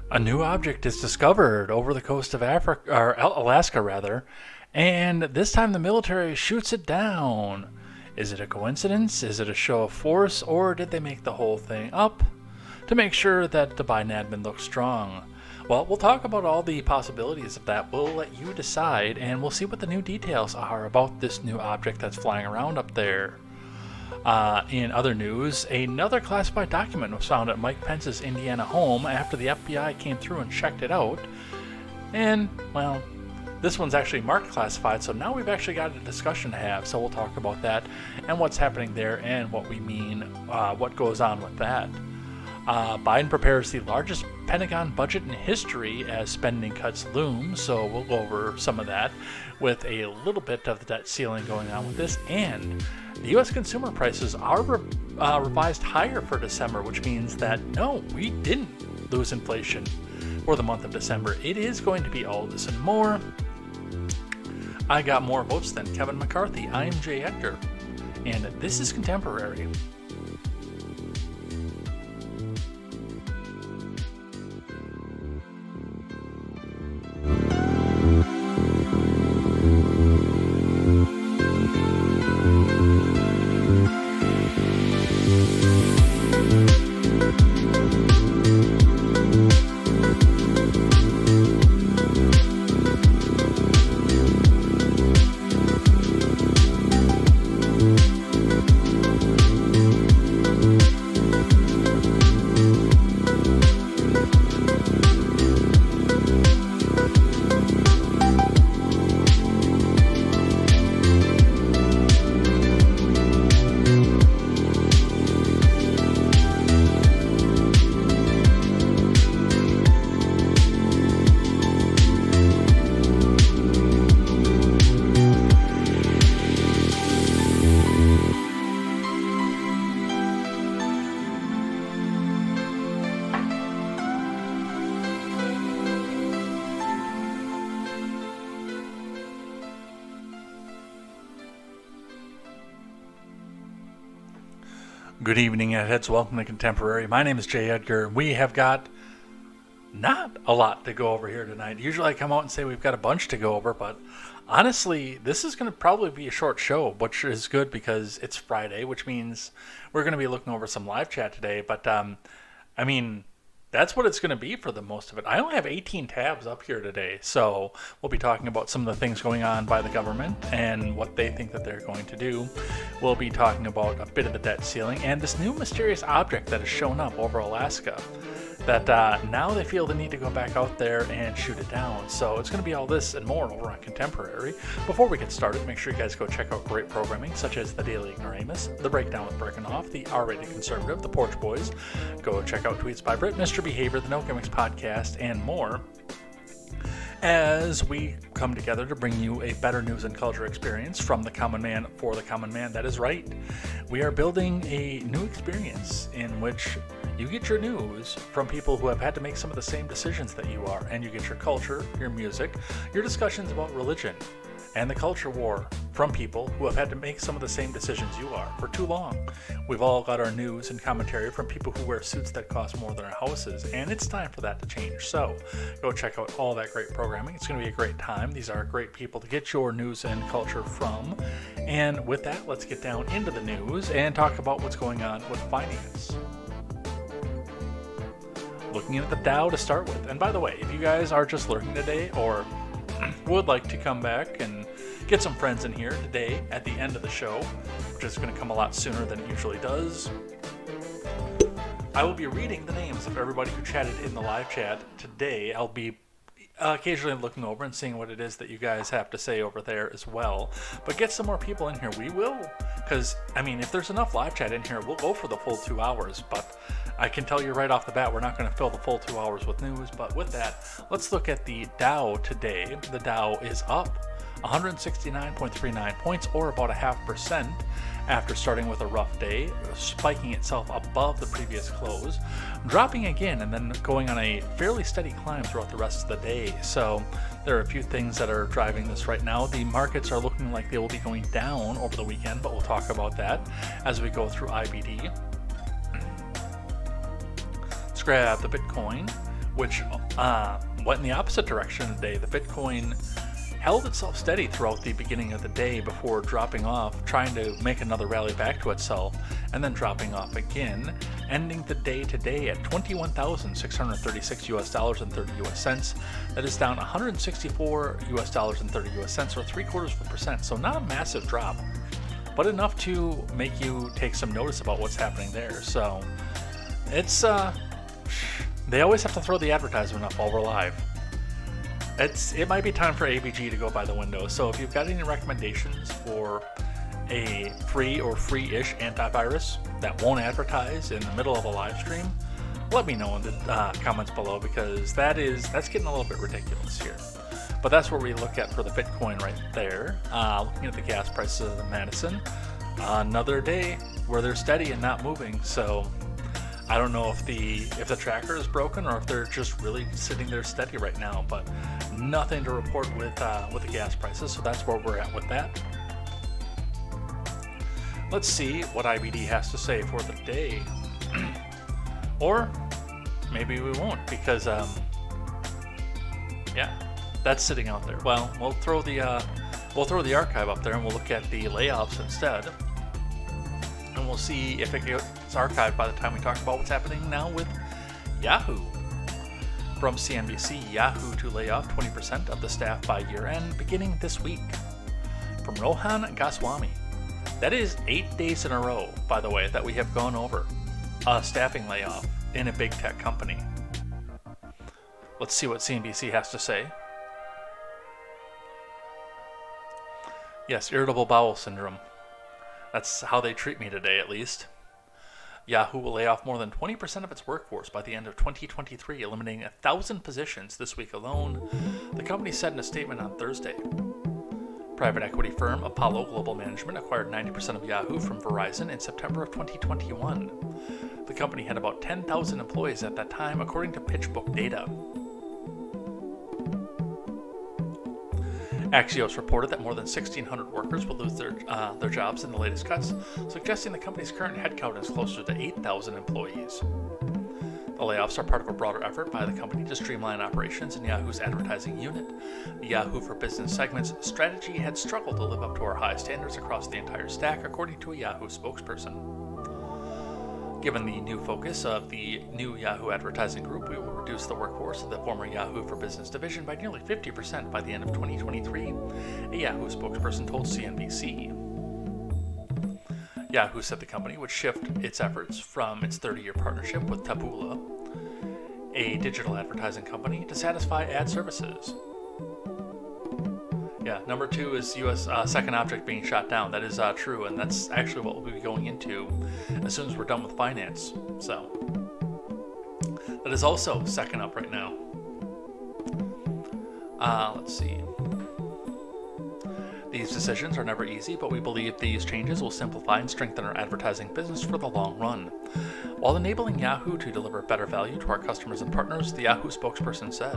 A new object is discovered over the coast of Africa, or Alaska rather, and this time the military shoots it down. Is it a coincidence? Is it a show of force? Or did they make the whole thing up to make sure that the Biden admin looks strong? Well, we'll talk about all the possibilities of that. We'll let you decide, and we'll see what the new details are about this new object that's flying around up there. In other news, another classified document was found at Mike Pence's Indiana home after the FBI came through and checked it out. And, well, this one's actually marked classified, so now we've actually got a discussion to have. So we'll talk about that and what's happening there and what we mean, what goes on with that. Biden prepares the largest Pentagon budget in history as spending cuts loom, so we'll go over some of that with a little bit of the debt ceiling going on with this. And the U.S. consumer prices are revised higher for December, which means that no, we didn't lose inflation for the month of December. It is going to be all this and more. I got more votes than Kevin McCarthy. I'm Jay Edgar, and this is Contemporary. Good evening, Heads. Welcome to Contemporary. My name is Jay Edgar. We have got not a lot to go over here tonight. Usually I come out and say we've got a bunch to go over, but honestly, this is going to probably be a short show, which is good because it's Friday, which means we're going to be looking over some live chat today. But, that's what it's going to be for the most of it. I only have 18 tabs up here today, so we'll be talking about some of the things going on by the government and what they think that they're going to do. We'll be talking about a bit of the debt ceiling and this new mysterious object that has shown up over Alaska that now they feel the need to go back out there and shoot it down. So it's going to be all this and more over on Contemporary. Before we get started, make sure you guys go check out great programming such as The Daily Ignoramus, The Breakdown with Breckenhoff, The R-Rated Conservative, The Porch Boys. Go check out Tweets by Brit, Mr. Behavior, The No Gimmicks Podcast, and more, as we come together to bring you a better news and culture experience from the common man for the common man. That is right. We are building a new experience in which you get your news from people who have had to make some of the same decisions that you are, and you get your culture, your music, your discussions about religion, and the culture war from people who have had to make some of the same decisions you are for too long. We've all got our news and commentary from people who wear suits that cost more than our houses, and it's time for that to change. So go check out all that great programming. It's going to be a great time. These are great people to get your news and culture from. And with that, let's get down into the news and talk about what's going on with finance. Looking at the Dow to start with. And by the way, if you guys are just lurking today or would like to come back and get some friends in here today at the end of the show, which is going to come a lot sooner than it usually does, I will be reading the names of everybody who chatted in the live chat today. I'll be occasionally looking over and seeing what it is that you guys have to say over there as well. But get some more people in here. We will, because, if there's enough live chat in here, we'll go for the full 2 hours. But I can tell you right off the bat, we're not going to fill the full 2 hours with news. But with that, let's look at the Dow today. The Dow is up 169.39 points, or about 0.5%, after starting with a rough day, spiking itself above the previous close, dropping again, and then going on a fairly steady climb throughout the rest of the day. So there are a few things that are driving this right now. The markets are looking like they will be going down over the weekend, but we'll talk about that as we go through IBD. Let's grab the Bitcoin. which went in the opposite direction today. The Bitcoin held itself steady throughout the beginning of the day before dropping off, trying to make another rally back to itself, and then dropping off again, ending the day today at $21,636 That is down $164 or 0.75%. So not a massive drop, but enough to make you take some notice about what's happening there. So it's they always have to throw the advertisement up while we're live. It might be time for ABG to go by the window. So if you've got any recommendations for a free or free-ish antivirus that won't advertise in the middle of a live stream, let me know in the comments below, because that's getting a little bit ridiculous here. But that's what we look at for the Bitcoin right there. Looking at the gas prices in Madison, another day where they're steady and not moving. So I don't know if the tracker is broken or if they're just really sitting there steady right now. But nothing to report with the gas prices. So that's where we're at with that. Let's see what IBD has to say for the day. Or maybe we won't, because yeah, that's sitting out there. Well, we'll throw the archive up there and we'll look at the layoffs instead, and we'll see if it gets archived by the time we talk about what's happening now with Yahoo. From CNBC, Yahoo to lay off 20% of the staff by year end beginning this week. From Rohan Goswami. That is 8 days in a row, by the way, that we have gone over a staffing layoff in a big tech company. Let's see what CNBC has to say. Yes, irritable bowel syndrome. That's how they treat me today, at least. Yahoo will lay off more than 20% of its workforce by the end of 2023, eliminating 1,000 positions this week alone, the company said in a statement on Thursday. Private equity firm Apollo Global Management acquired 90% of Yahoo from Verizon in September of 2021. The company had about 10,000 employees at that time, according to PitchBook data. Axios reported that more than 1,600 workers will lose their jobs in the latest cuts, suggesting the company's current headcount is closer to 8,000 employees. The layoffs are part of a broader effort by the company to streamline operations in Yahoo's advertising unit. The Yahoo for Business segment's strategy had struggled to live up to our high standards across the entire stack, according to a Yahoo spokesperson. Given the new focus of the new Yahoo advertising group, we will reduce the workforce of the former Yahoo for Business division by nearly 50% by the end of 2023, a Yahoo spokesperson told CNBC. Yahoo said the company would shift its efforts from its 30-year partnership with Taboola, a digital advertising company, to satisfy ad services. Yeah, number 2 is U.S. Second object being shot down. That is true, and that's actually what we'll be going into as soon as we're done with finance. So that is also second up right now. Let's see. These decisions are never easy, but we believe these changes will simplify and strengthen our advertising business for the long run, while enabling Yahoo to deliver better value to our customers and partners, the Yahoo spokesperson said.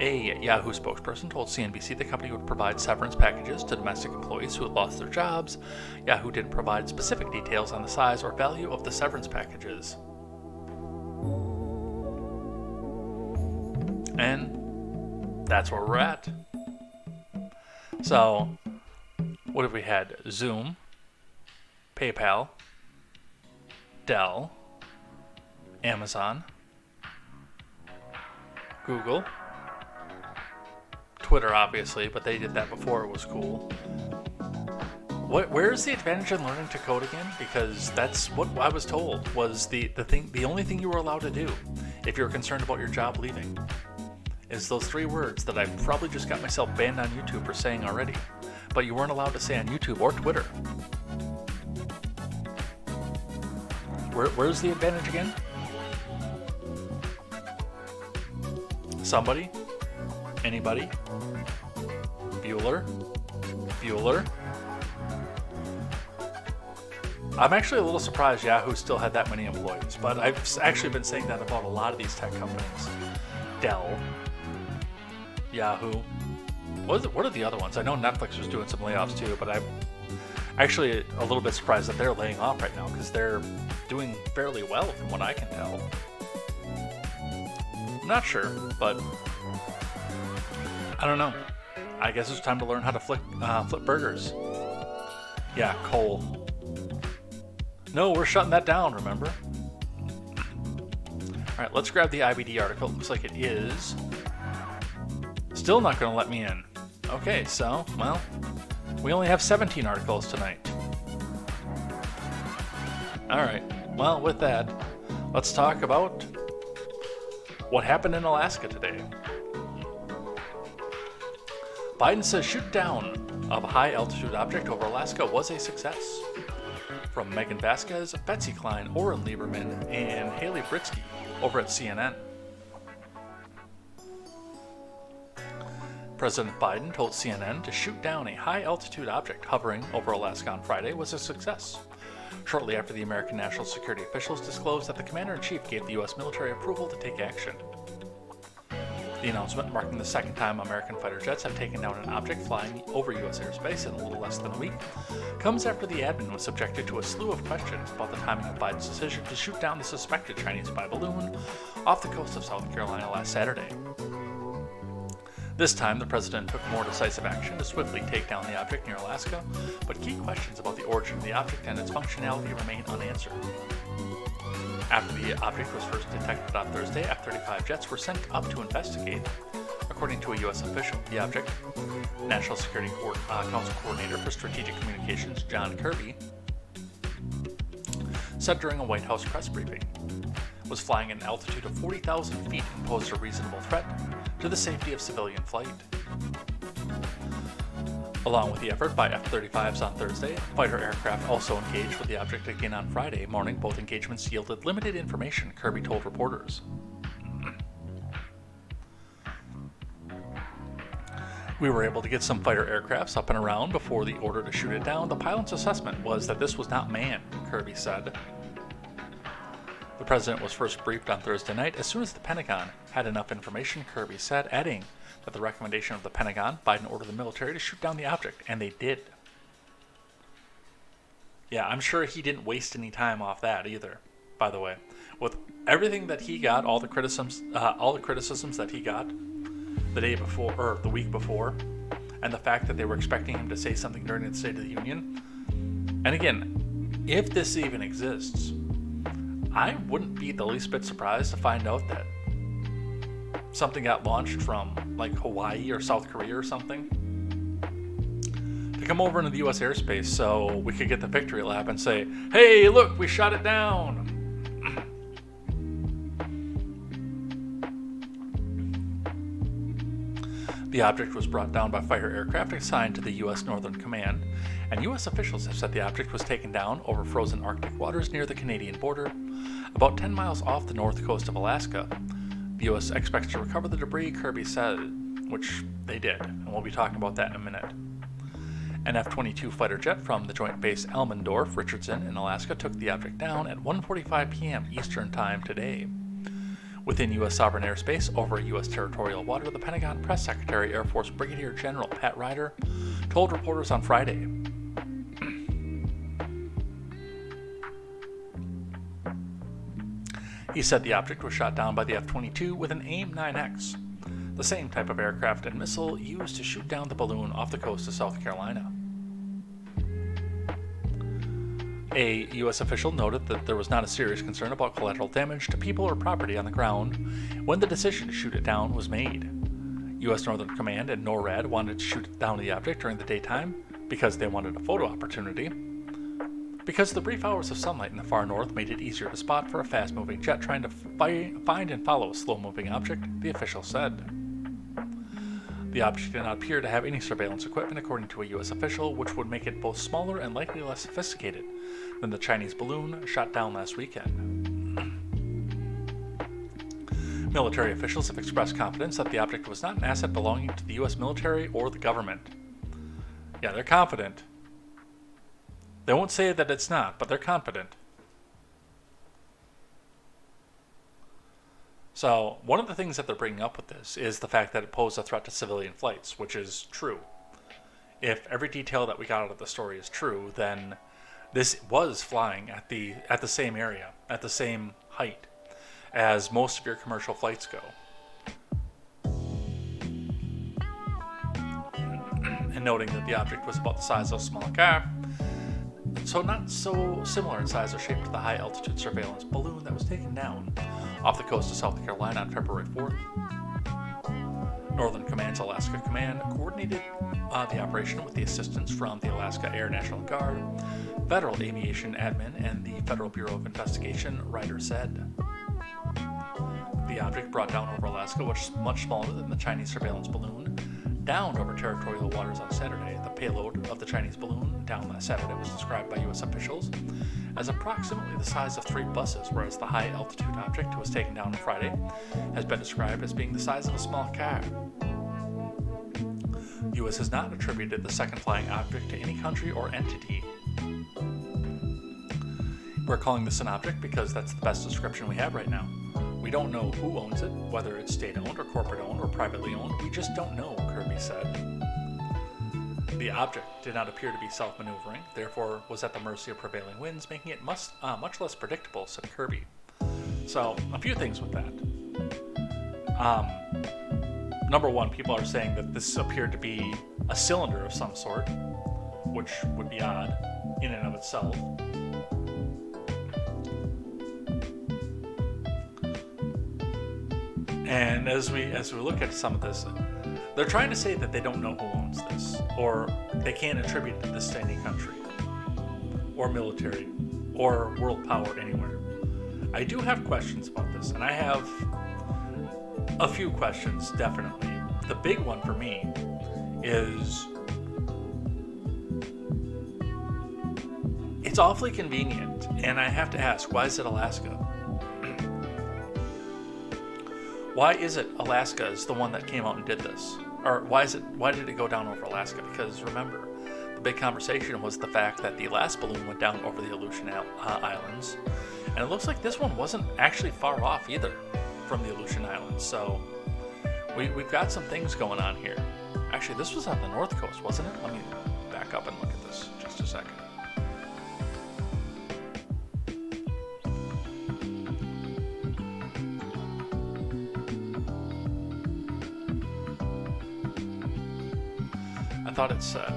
A Yahoo spokesperson told CNBC the company would provide severance packages to domestic employees who had lost their jobs. Yahoo didn't provide specific details on the size or value of the severance packages. And that's where we're at. So, what have we had? Zoom, PayPal, Dell, Amazon, Google, Twitter, obviously, but they did that before it was cool. Where's the advantage in learning to code again? Because that's what I was told was the only thing you were allowed to do if you're concerned about your job leaving is those 3 words that I probably just got myself banned on YouTube for saying already, but you weren't allowed to say on YouTube or Twitter. Where's the advantage again? Somebody? Anybody? Bueller? I'm actually a little surprised Yahoo still had that many employees, but I've actually been saying that about a lot of these tech companies. Dell, Yahoo. What are the other ones? I know Netflix was doing some layoffs too, but I'm actually a little bit surprised that they're laying off right now because they're doing fairly well from what I can tell. I'm not sure, but I don't know. I guess it's time to learn how to flip burgers. Yeah, coal. No, we're shutting that down, remember? Alright, let's grab the IBD article. It looks like it is. Still not going to let me in. Okay, so, well, we only have 17 articles tonight. Alright, well, with that, let's talk about what happened in Alaska today. Biden says shoot down of a high-altitude object over Alaska was a success. From Megan Vasquez, Betsy Klein, Oren Lieberman, and Haley Britsky over at CNN. President Biden told CNN to shoot down a high-altitude object hovering over Alaska on Friday was a success, shortly after the American national security officials disclosed that the commander-in-chief gave the U.S. military approval to take action. The announcement, marking the second time American fighter jets have taken down an object flying over U.S. airspace in a little less than a week, comes after the admin was subjected to a slew of questions about the timing of Biden's decision to shoot down the suspected Chinese spy balloon off the coast of South Carolina last Saturday. This time, the president took more decisive action to swiftly take down the object near Alaska, but key questions about the origin of the object and its functionality remain unanswered. After the object was first detected on Thursday, F-35 jets were sent up to investigate. According to a U.S. official, the object, National Security Council Coordinator for Strategic Communications John Kirby, said during a White House press briefing, was flying at an altitude of 40,000 feet and posed a reasonable threat to the safety of civilian flight. Along with the effort by F-35s on Thursday, fighter aircraft also engaged with the object again on Friday morning. Both engagements yielded limited information, Kirby told reporters. We were able to get some fighter aircrafts up and around before the order to shoot it down. The pilot's assessment was that this was not manned, Kirby said. The president was first briefed on Thursday night as soon as the Pentagon had enough information, Kirby said, adding that the recommendation of the Pentagon, Biden ordered the military to shoot down the object, and they did. Yeah, I'm sure he didn't waste any time off that either, by the way. With everything that he got, all the criticisms that he got the day before, or the week before, and the fact that they were expecting him to say something during the State of the Union. And again, if this even exists, I wouldn't be the least bit surprised to find out that something got launched from like Hawaii or South Korea or something to come over into the U.S. airspace so we could get the victory lap and say, hey, look, we shot it down. The object was brought down by fighter aircraft assigned to the U.S. Northern Command, and U.S. officials have said the object was taken down over frozen Arctic waters near the Canadian border, about 10 miles off the north coast of Alaska. The U.S. expects to recover the debris, Kirby said, which they did, and we'll be talking about that in a minute. An F-22 fighter jet from the Joint Base Elmendorf, Richardson in Alaska took the object down at 1:45 p.m. Eastern Time today. Within U.S. sovereign airspace over U.S. territorial water, the Pentagon Press Secretary, Air Force Brigadier General Pat Ryder, told reporters on Friday. He said the object was shot down by the F-22 with an AIM-9X, the same type of aircraft and missile used to shoot down the balloon off the coast of South Carolina. A U.S. official noted that there was not a serious concern about collateral damage to people or property on the ground when the decision to shoot it down was made. U.S. Northern Command and NORAD wanted to shoot down the object during the daytime because they wanted a photo opportunity. Because the brief hours of sunlight in the far north made it easier to spot for a fast-moving jet trying to find and follow a slow-moving object, the official said. The object did not appear to have any surveillance equipment, according to a U.S. official, which would make it both smaller and likely less sophisticated than the Chinese balloon shot down last weekend. Military officials have expressed confidence that the object was not an asset belonging to the U.S. military or the government. Yeah, they're confident. They won't say that it's not, but they're confident. So, one of the things that they're bringing up with this is the fact that it posed a threat to civilian flights, which is true. If every detail that we got out of the story is true, then this was flying at the same area, at the same height as most of your commercial flights go. and noting that the object was about the size of a small car, so not so similar in size or shape to the high-altitude surveillance balloon that was taken down off the coast of South Carolina on February 4th. Northern Command's Alaska Command coordinated the operation with the assistance from the Alaska Air National Guard, Federal Aviation Admin, and the Federal Bureau of Investigation, KTZed. The object brought down over Alaska was much smaller than the Chinese surveillance balloon downed over territorial waters on Saturday. The payload of the Chinese balloon down last Saturday was described by U.S. officials as approximately the size of 3 buses, whereas the high-altitude object was taken down on Friday has been described as being the size of a small car. The U.S. has not attributed the second flying object to any country or entity. We're calling this an object because that's the best description we have right now. We don't know who owns it, whether it's state-owned or corporate-owned or privately owned. We just don't know, Kirby said. The object did not appear to be self-maneuvering, therefore was at the mercy of prevailing winds, making it much less predictable, said Kirby. So, a few things with that. Number one, people are saying that this appeared to be a cylinder of some sort, which would be odd in and of itself. And as we look at some of this, they're trying to say that they don't know who owns this, or they can't attribute this to any country, or military, or world power anywhere. I do have questions about this, and I have a few questions, definitely. The big one for me is it's awfully convenient, and I have to ask, why is it Alaska? Why is it Alaska is the one that came out and did this? Or why did it go down over Alaska? Because remember, the big conversation was the fact that the last balloon went down over the Aleutian Islands, and it looks like this one wasn't actually far off either from the Aleutian Islands. So we've got some things going on here. Actually, this was on the north coast, wasn't it? Let me back up and look at this just a second. I thought it said.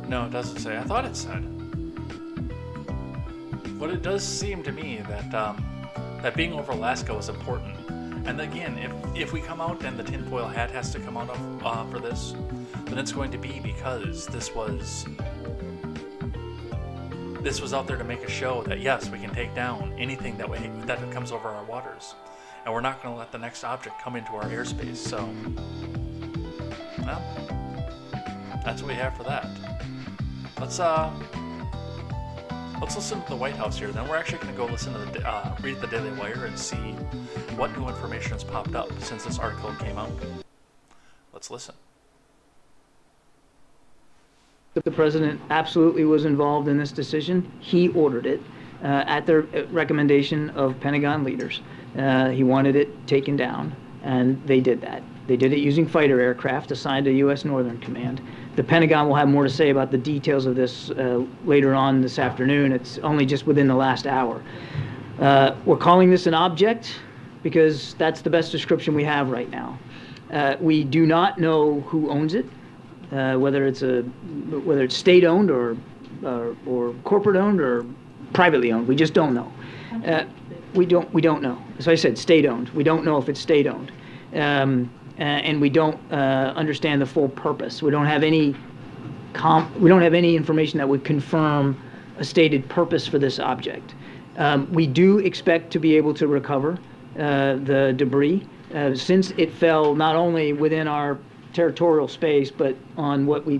No, it doesn't say. I thought it said. But it does seem to me that that being over Alaska was important. And again, if we come out and the tinfoil hat has to come out for this, then it's going to be because this was out there to make a show that yes, we can take down anything that comes over our waters, and we're not going to let the next object come into our airspace. So, well, that's what we have for that. Let's listen to the White House here. Then we're actually going to go listen to read the Daily Wire and see what new information has popped up since this article came out. Let's listen. The president absolutely was involved in this decision. He ordered it at the recommendation of Pentagon leaders. He wanted it taken down, and they did that. They did it using fighter aircraft assigned to U.S. Northern Command. The Pentagon will have more to say about the details of this later on this afternoon. It's only just within the last hour. We're calling this an object because that's the best description we have right now. We do not know who owns it, whether it's state-owned or corporate-owned or privately owned. We just don't know. We don't know. As I said, state-owned. We don't know if it's state-owned. And we don't understand the full purpose. We don't have any information that would confirm a stated purpose for this object. We do expect to be able to recover the debris since it fell not only within our territorial space, but on what we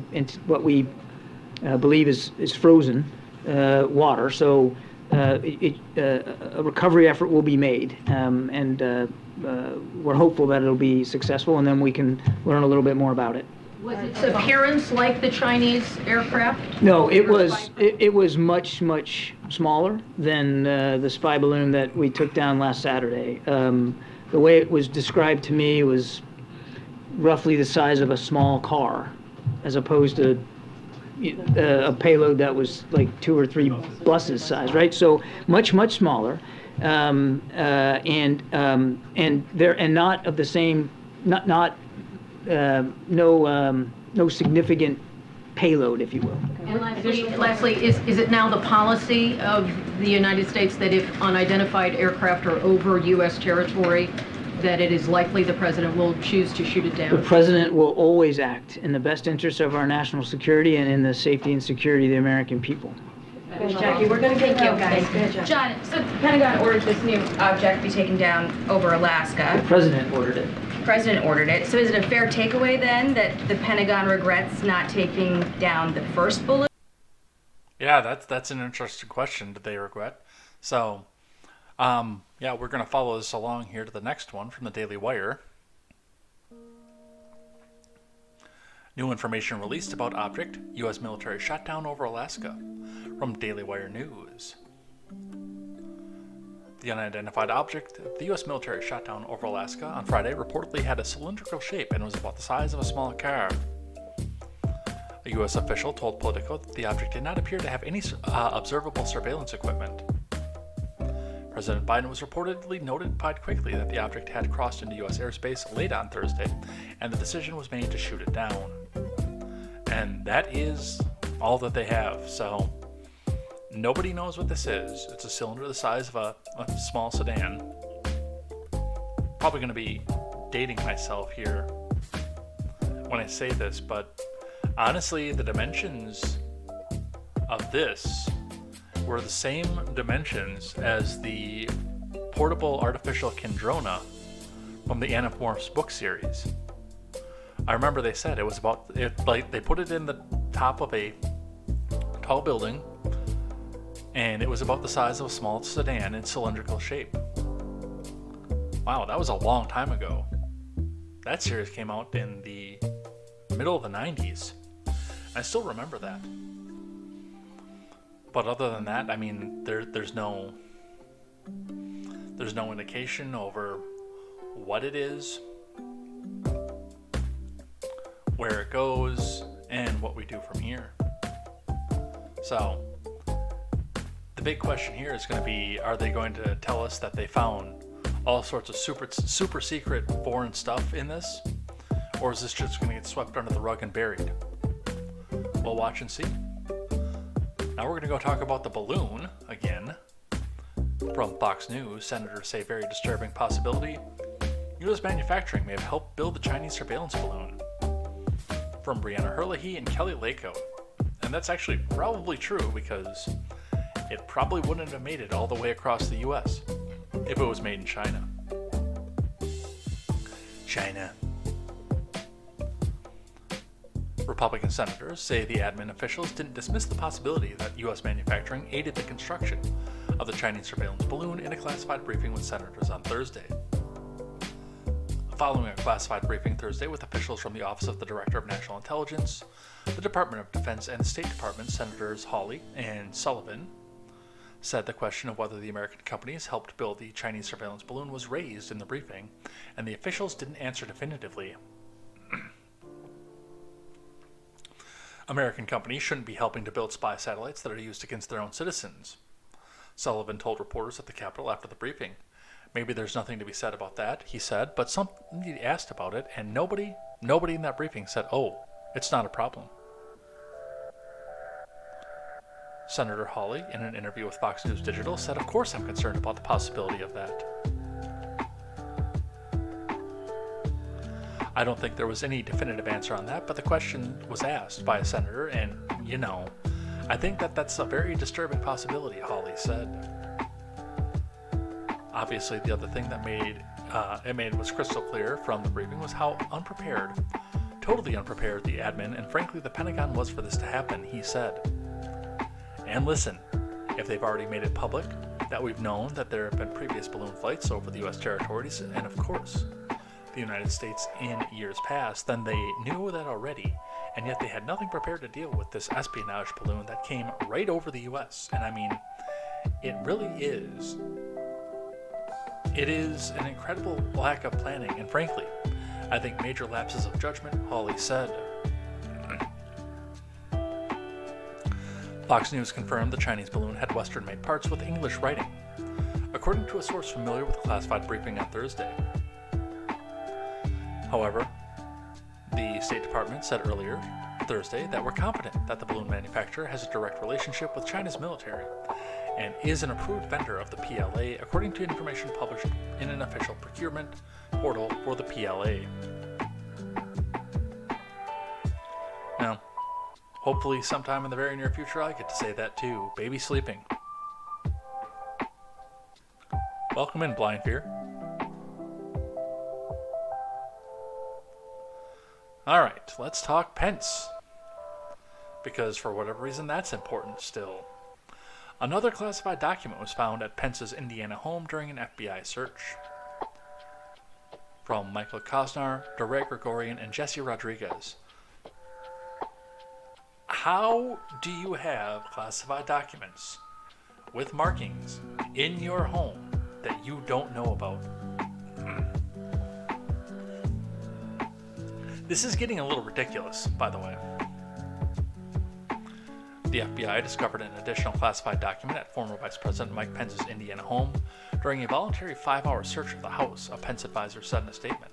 believe is frozen water. So a recovery effort will be made, and we're hopeful that it'll be successful, and then we can learn a little bit more about it. Was its appearance like the Chinese aircraft? No, it was much smaller than the spy balloon that we took down last Saturday. The way it was described to me was roughly the size of a small car, as opposed to a payload that was like 2 or 3 buses size, right? So much, much smaller, and not of the same, no significant payload, if you will. And lastly, is it now the policy of the United States that if unidentified aircraft are over U.S. territory, that it is likely the president will choose to shoot it The down? president will always act in the best interest of our national security and in the safety and security of the American people. Jackie, we're going to get you guys. Good job. John, so the Pentagon ordered this new object be taken down over Alaska. The president ordered it. The president ordered it. So is it a fair takeaway then that the Pentagon regrets not taking down the first balloon? Yeah, that's an interesting question. Did they regret? So, yeah, we're going to follow this along here to the next one from the Daily Wire. New information released about object U.S. military shot down over Alaska from Daily Wire News. The unidentified object the U.S. military shot down over Alaska on Friday reportedly had a cylindrical shape and was about the size of a small car. A U.S. official told Politico that the object did not appear to have any observable surveillance equipment. President Biden was reportedly notified quickly that the object had crossed into U.S. airspace late on Thursday, and the decision was made to shoot it down. And that is all that they have, so nobody knows what this is. It's a cylinder the size of a small sedan. Probably going to be dating myself here when I say this, but honestly, the dimensions of this were the same dimensions as the portable artificial Kendrona from the Animorphs book series. I remember they said it was about it, like they put it in the top of a tall building, and it was about the size of a small sedan in cylindrical shape. Wow, that was a long time ago. That series came out in the middle of the 90s. I still remember that. But other than that, I mean, there's no indication over what it is, where it goes, and what we do from here. So, the big question here is going to be, are they going to tell us that they found all sorts of super secret foreign stuff in this? Or is this just going to get swept under the rug and buried? We'll watch and see. Now we're going to go talk about the balloon again. From Fox News, senators say very disturbing possibility. U.S. manufacturing may have helped build the Chinese surveillance balloon. From Brianna Herlihy and Kelly Lako. And that's actually probably true because it probably wouldn't have made it all the way across the U.S. if it was made in China. China. Republican senators say the admin officials didn't dismiss the possibility that U.S. manufacturing aided the construction of the Chinese surveillance balloon in a classified briefing with senators on Thursday. Following a classified briefing Thursday with officials from the Office of the Director of National Intelligence, the Department of Defense, and the State Department, Senators Hawley and Sullivan said the question of whether the American companies helped build the Chinese surveillance balloon was raised in the briefing, and the officials didn't answer definitively. American companies shouldn't be helping to build spy satellites that are used against their own citizens, Sullivan told reporters at the Capitol after the briefing. Maybe there's nothing to be said about that, he said, but somebody asked about it, and nobody in that briefing said, oh, it's not a problem. Senator Hawley, in an interview with Fox News Digital, said, of course I'm concerned about the possibility of that. I don't think there was any definitive answer on that, but the question was asked by a senator, and, I think that's a very disturbing possibility, Hawley said. Obviously, the other thing that made was crystal clear from the briefing was how totally unprepared the admin and frankly the Pentagon was for this to happen, he said. And listen, if they've already made it public that we've known that there have been previous balloon flights over the U.S. territories, and of course, the United States in years past, then they knew that already, and yet they had nothing prepared to deal with this espionage balloon that came right over the U.S. And I mean, it really is. It is an incredible lack of planning, and frankly, I think major lapses of judgment, Hawley said. Fox News confirmed the Chinese balloon had Western-made parts with English writing, according to a source familiar with the classified briefing on Thursday. However, the State Department said earlier Thursday that we're confident that the balloon manufacturer has a direct relationship with China's military and is an approved vendor of the PLA, according to information published in an official procurement portal for the PLA. Now, hopefully sometime in the very near future I get to say that too. Baby sleeping. Welcome in, Blind Fear. Alright, let's talk Pence. Because for whatever reason that's important still. Another classified document was found at Pence's Indiana home during an FBI search. From Michael Kosnar, Dore Gregorian, and Jesse Rodriguez. How do you have classified documents with markings in your home that you don't know about? This is getting a little ridiculous, by the way. The FBI discovered an additional classified document at former Vice President Mike Pence's Indiana home during a voluntary 5-hour search of the house, a Pence advisor said in a statement.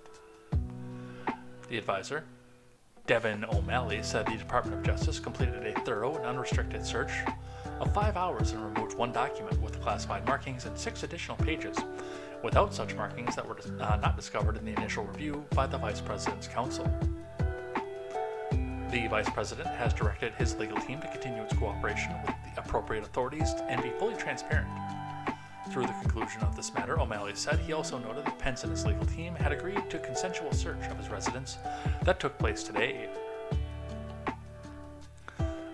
The advisor, Devin O'Malley, said the Department of Justice completed a thorough and unrestricted search of 5 hours and removed one document with classified markings and 6 additional pages without such markings that were not discovered in the initial review by the Vice President's counsel. The Vice President has directed his legal team to continue its cooperation with the appropriate authorities and be fully transparent. Through the conclusion of this matter, O'Malley said he also noted that Pence and his legal team had agreed to a consensual search of his residence that took place today.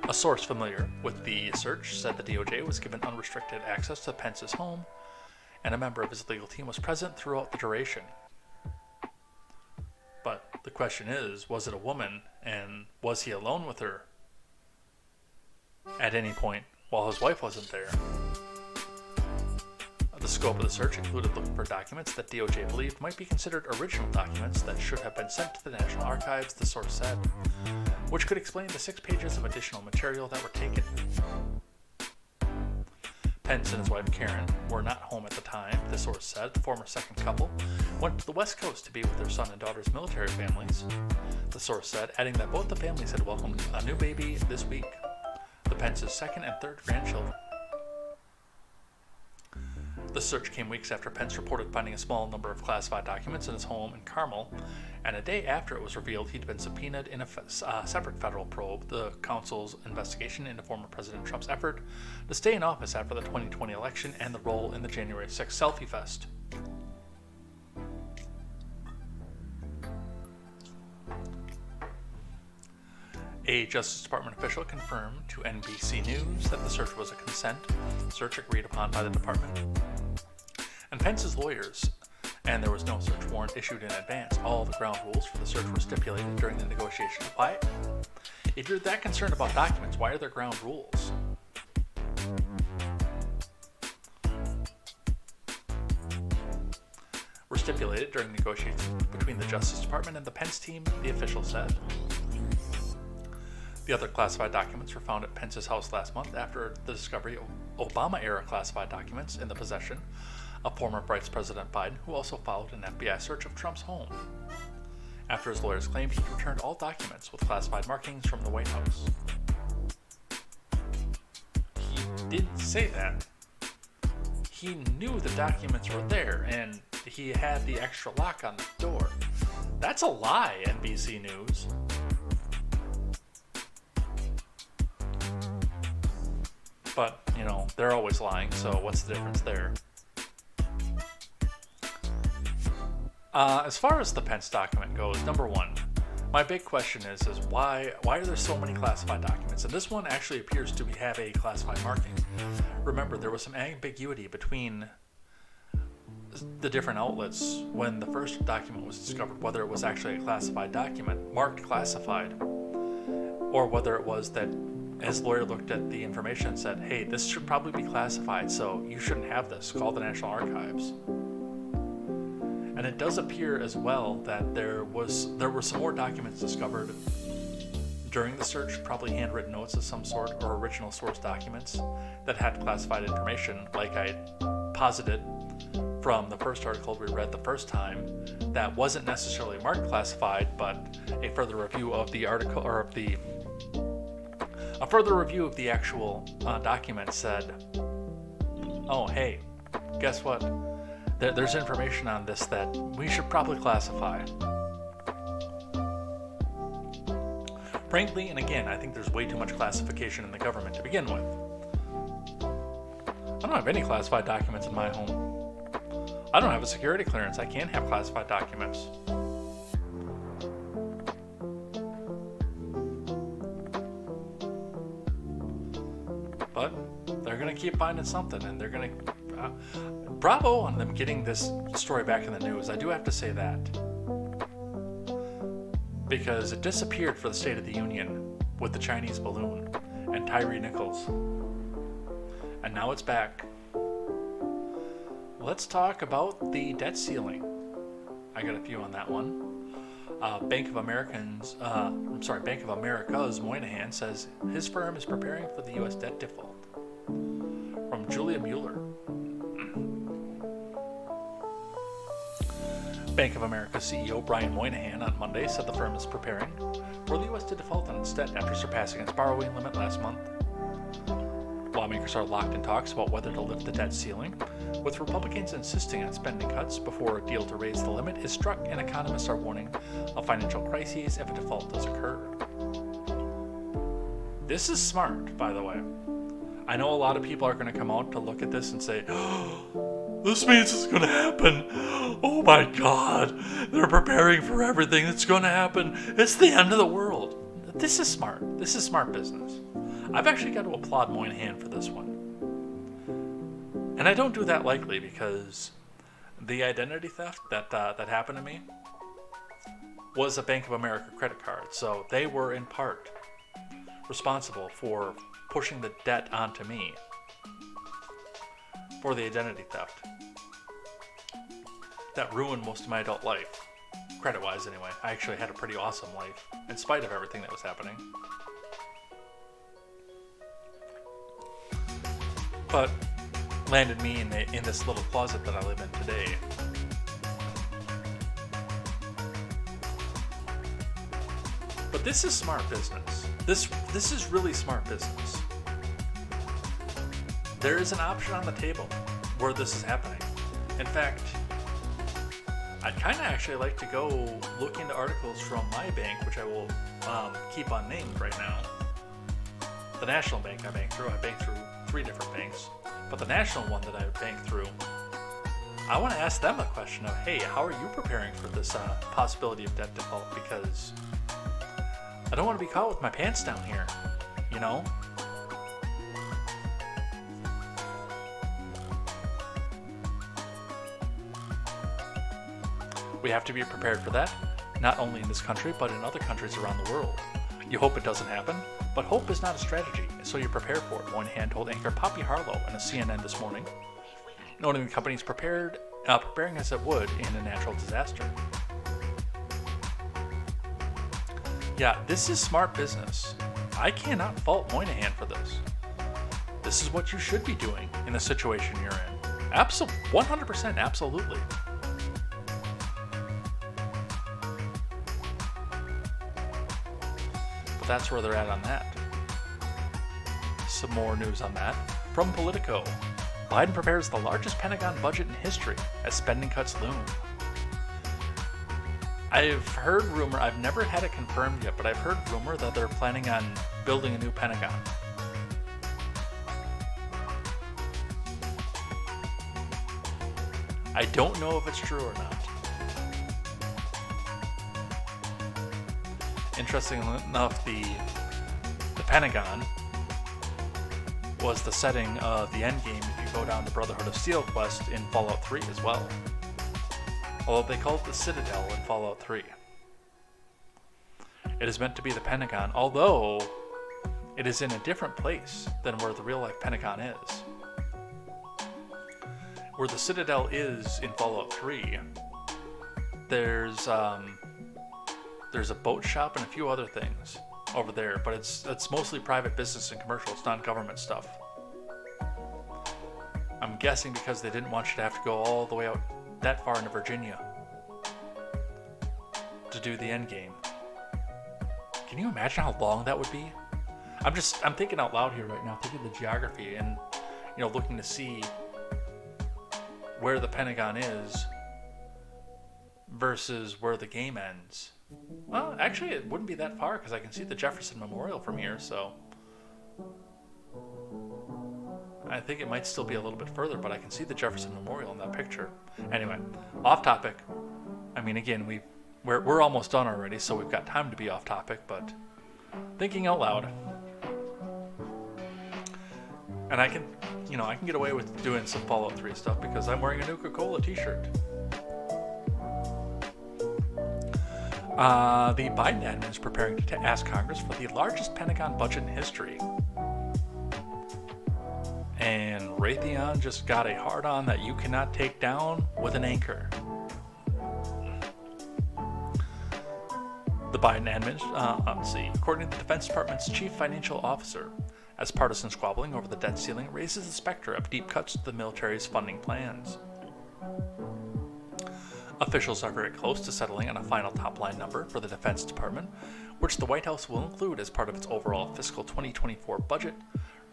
A source familiar with the search said the DOJ was given unrestricted access to Pence's home, and a member of his legal team was present throughout the duration. But the question is, was it a woman, and was he alone with her at any point while his wife wasn't there? The scope of the search included looking for documents that DOJ believed might be considered original documents that should have been sent to the National Archives, the source said, which could explain the 6 pages of additional material that were taken. Pence and his wife Karen were not home at the time, the source said. The former second couple went to the West Coast to be with their son and daughter's military families, the source said, adding that both the families had welcomed a new baby this week, the Pence's second and third grandchildren. The search came weeks after Pence reported finding a small number of classified documents in his home in Carmel, and a day after it was revealed he'd been subpoenaed in a separate federal probe, the counsel's investigation into former President Trump's effort to stay in office after the 2020 election and the role in the January 6th selfie fest. A Justice Department official confirmed to NBC News that the search was a consent search agreed upon by the department and Pence's lawyers, and there was no search warrant issued in advance. All the ground rules for the search were stipulated during the negotiation. Why? If you're that concerned about documents, why are there ground rules? Were stipulated during negotiations between the Justice Department and the Pence team, the official said. The other classified documents were found at Pence's house last month after the discovery of Obama-era classified documents in the possession of former Vice President Biden, who also followed an FBI search of Trump's home, after his lawyers claimed he'd returned all documents with classified markings from the White House. He didn't say that. He knew the documents were there, and he had the extra lock on the door. That's a lie, NBC News. But, you know, they're always lying, so what's the difference there? As far as the Pence document goes, number one, my big question is why are there so many classified documents? And this one actually appears to have a classified marking. Remember, there was some ambiguity between the different outlets when the first document was discovered, whether it was actually a classified document, marked classified, or whether it was that his lawyer looked at the information and said, hey, this should probably be classified, so you shouldn't have this. Call the National Archives. And it does appear as well that there were some more documents discovered during the search, probably handwritten notes of some sort or original source documents that had classified information, like I posited from the first article we read the first time, that wasn't necessarily marked classified, but a further review of the article, or of the a further review of the actual document said, oh hey, guess what, there's information on this that we should probably classify. Frankly, and again, I think there's way too much classification in the government to begin with. I don't have any classified documents in my home. I don't have a security clearance. I can't have classified documents. But they're going to keep finding something, and they're going to... bravo on them getting this story back in the news. I do have to say that. Because it disappeared for the State of the Union with the Chinese balloon and Tyree Nichols. And now it's back. Let's talk about the debt ceiling. I got a few on that one. Bank of America's Moynihan says his firm is preparing for the U.S. debt default. From Julia Mueller. Bank of America CEO Brian Moynihan on Monday said the firm is preparing for the U.S. to default on its debt after surpassing its borrowing limit last month. Lawmakers are locked in talks about whether to lift the debt ceiling, with Republicans insisting on spending cuts before a deal to raise the limit is struck, and economists are warning of financial crises if a default does occur. This is smart, by the way. I know a lot of people are going to come out to look at this and say, oh, this means it's going to happen. Oh my God, they're preparing for everything that's going to happen. It's the end of the world. This is smart. This is smart business. I've actually got to applaud Moynihan for this one. And I don't do that lightly, because the identity theft that happened to me was a Bank of America credit card. So they were in part responsible for pushing the debt onto me for the identity theft. That ruined most of my adult life, credit-wise anyway. I actually had a pretty awesome life, in spite of everything that was happening. But landed me in this little closet that I live in today. But this is smart business. This is really smart business. There is an option on the table where this is happening. In fact, I'd kind of actually like to go look into articles from my bank, which I will keep unnamed right now. The national bank I bank through. I bank through 3 different banks. But the national one that I bank through, I want to ask them a question of, hey, how are you preparing for this possibility of debt default? Because I don't want to be caught with my pants down here, you know? We have to be prepared for that, not only in this country, but in other countries around the world. You hope it doesn't happen, but hope is not a strategy, so you're prepared for it, Moynihan told anchor Poppy Harlow in a CNN this morning, noting the company's preparing as it would in a natural disaster. Yeah, this is smart business. I cannot fault Moynihan for this. This is what you should be doing in the situation you're in. 100%, absolutely. But that's where they're at on that. Some more news on that. From Politico. Biden prepares the largest Pentagon budget in history as spending cuts loom. I've heard rumor, I've never had it confirmed yet, but I've heard rumor that they're planning on building a new Pentagon. I don't know if it's true or not. Interestingly enough, the Pentagon was the setting of the endgame if you go down the Brotherhood of Steel quest in Fallout 3 as well. Although they call it the Citadel in Fallout 3. It is meant to be the Pentagon, although it is in a different place than where the real-life Pentagon is. Where the Citadel is in Fallout 3 there's a boat shop and a few other things over there, but it's mostly private business and commercial. It's not government stuff. I'm guessing because they didn't want you to have to go all the way out that far into Virginia to do the end game. Can you imagine how long that would be? I'm thinking out loud here right now, thinking the geography and, looking to see where the Pentagon is versus where the game ends. Well, actually, it wouldn't be that far because I can see the Jefferson Memorial from here, so I think it might still be a little bit further, but I can see the Jefferson Memorial in that picture. Anyway, off topic. I mean, again, we're almost done already, so we've got time to be off topic, but thinking out loud. And I can get away with doing some Fallout 3 stuff because I'm wearing a Nuka-Cola t-shirt. The Biden admin is preparing to ask Congress for the largest Pentagon budget in history. And Raytheon just got a hard-on that you cannot take down with an anchor. The Biden admin, according to the Defense Department's chief financial officer, as partisan squabbling over the debt ceiling raises the specter of deep cuts to the military's funding plans. Officials are very close to settling on a final top-line number for the Defense Department, which the White House will include as part of its overall fiscal 2024 budget,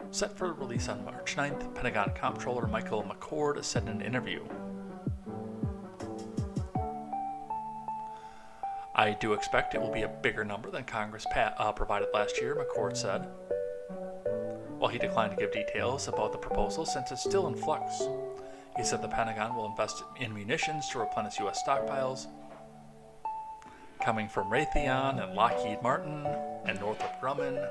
set for release on March 9th, Pentagon Comptroller Michael McCord said in an interview. I do expect it will be a bigger number than Congress provided last year, McCord said. While he declined to give details about the proposal since it's still in flux, he said the Pentagon will invest in munitions to replenish U.S. stockpiles, coming from Raytheon and Lockheed Martin and Northrop Grumman.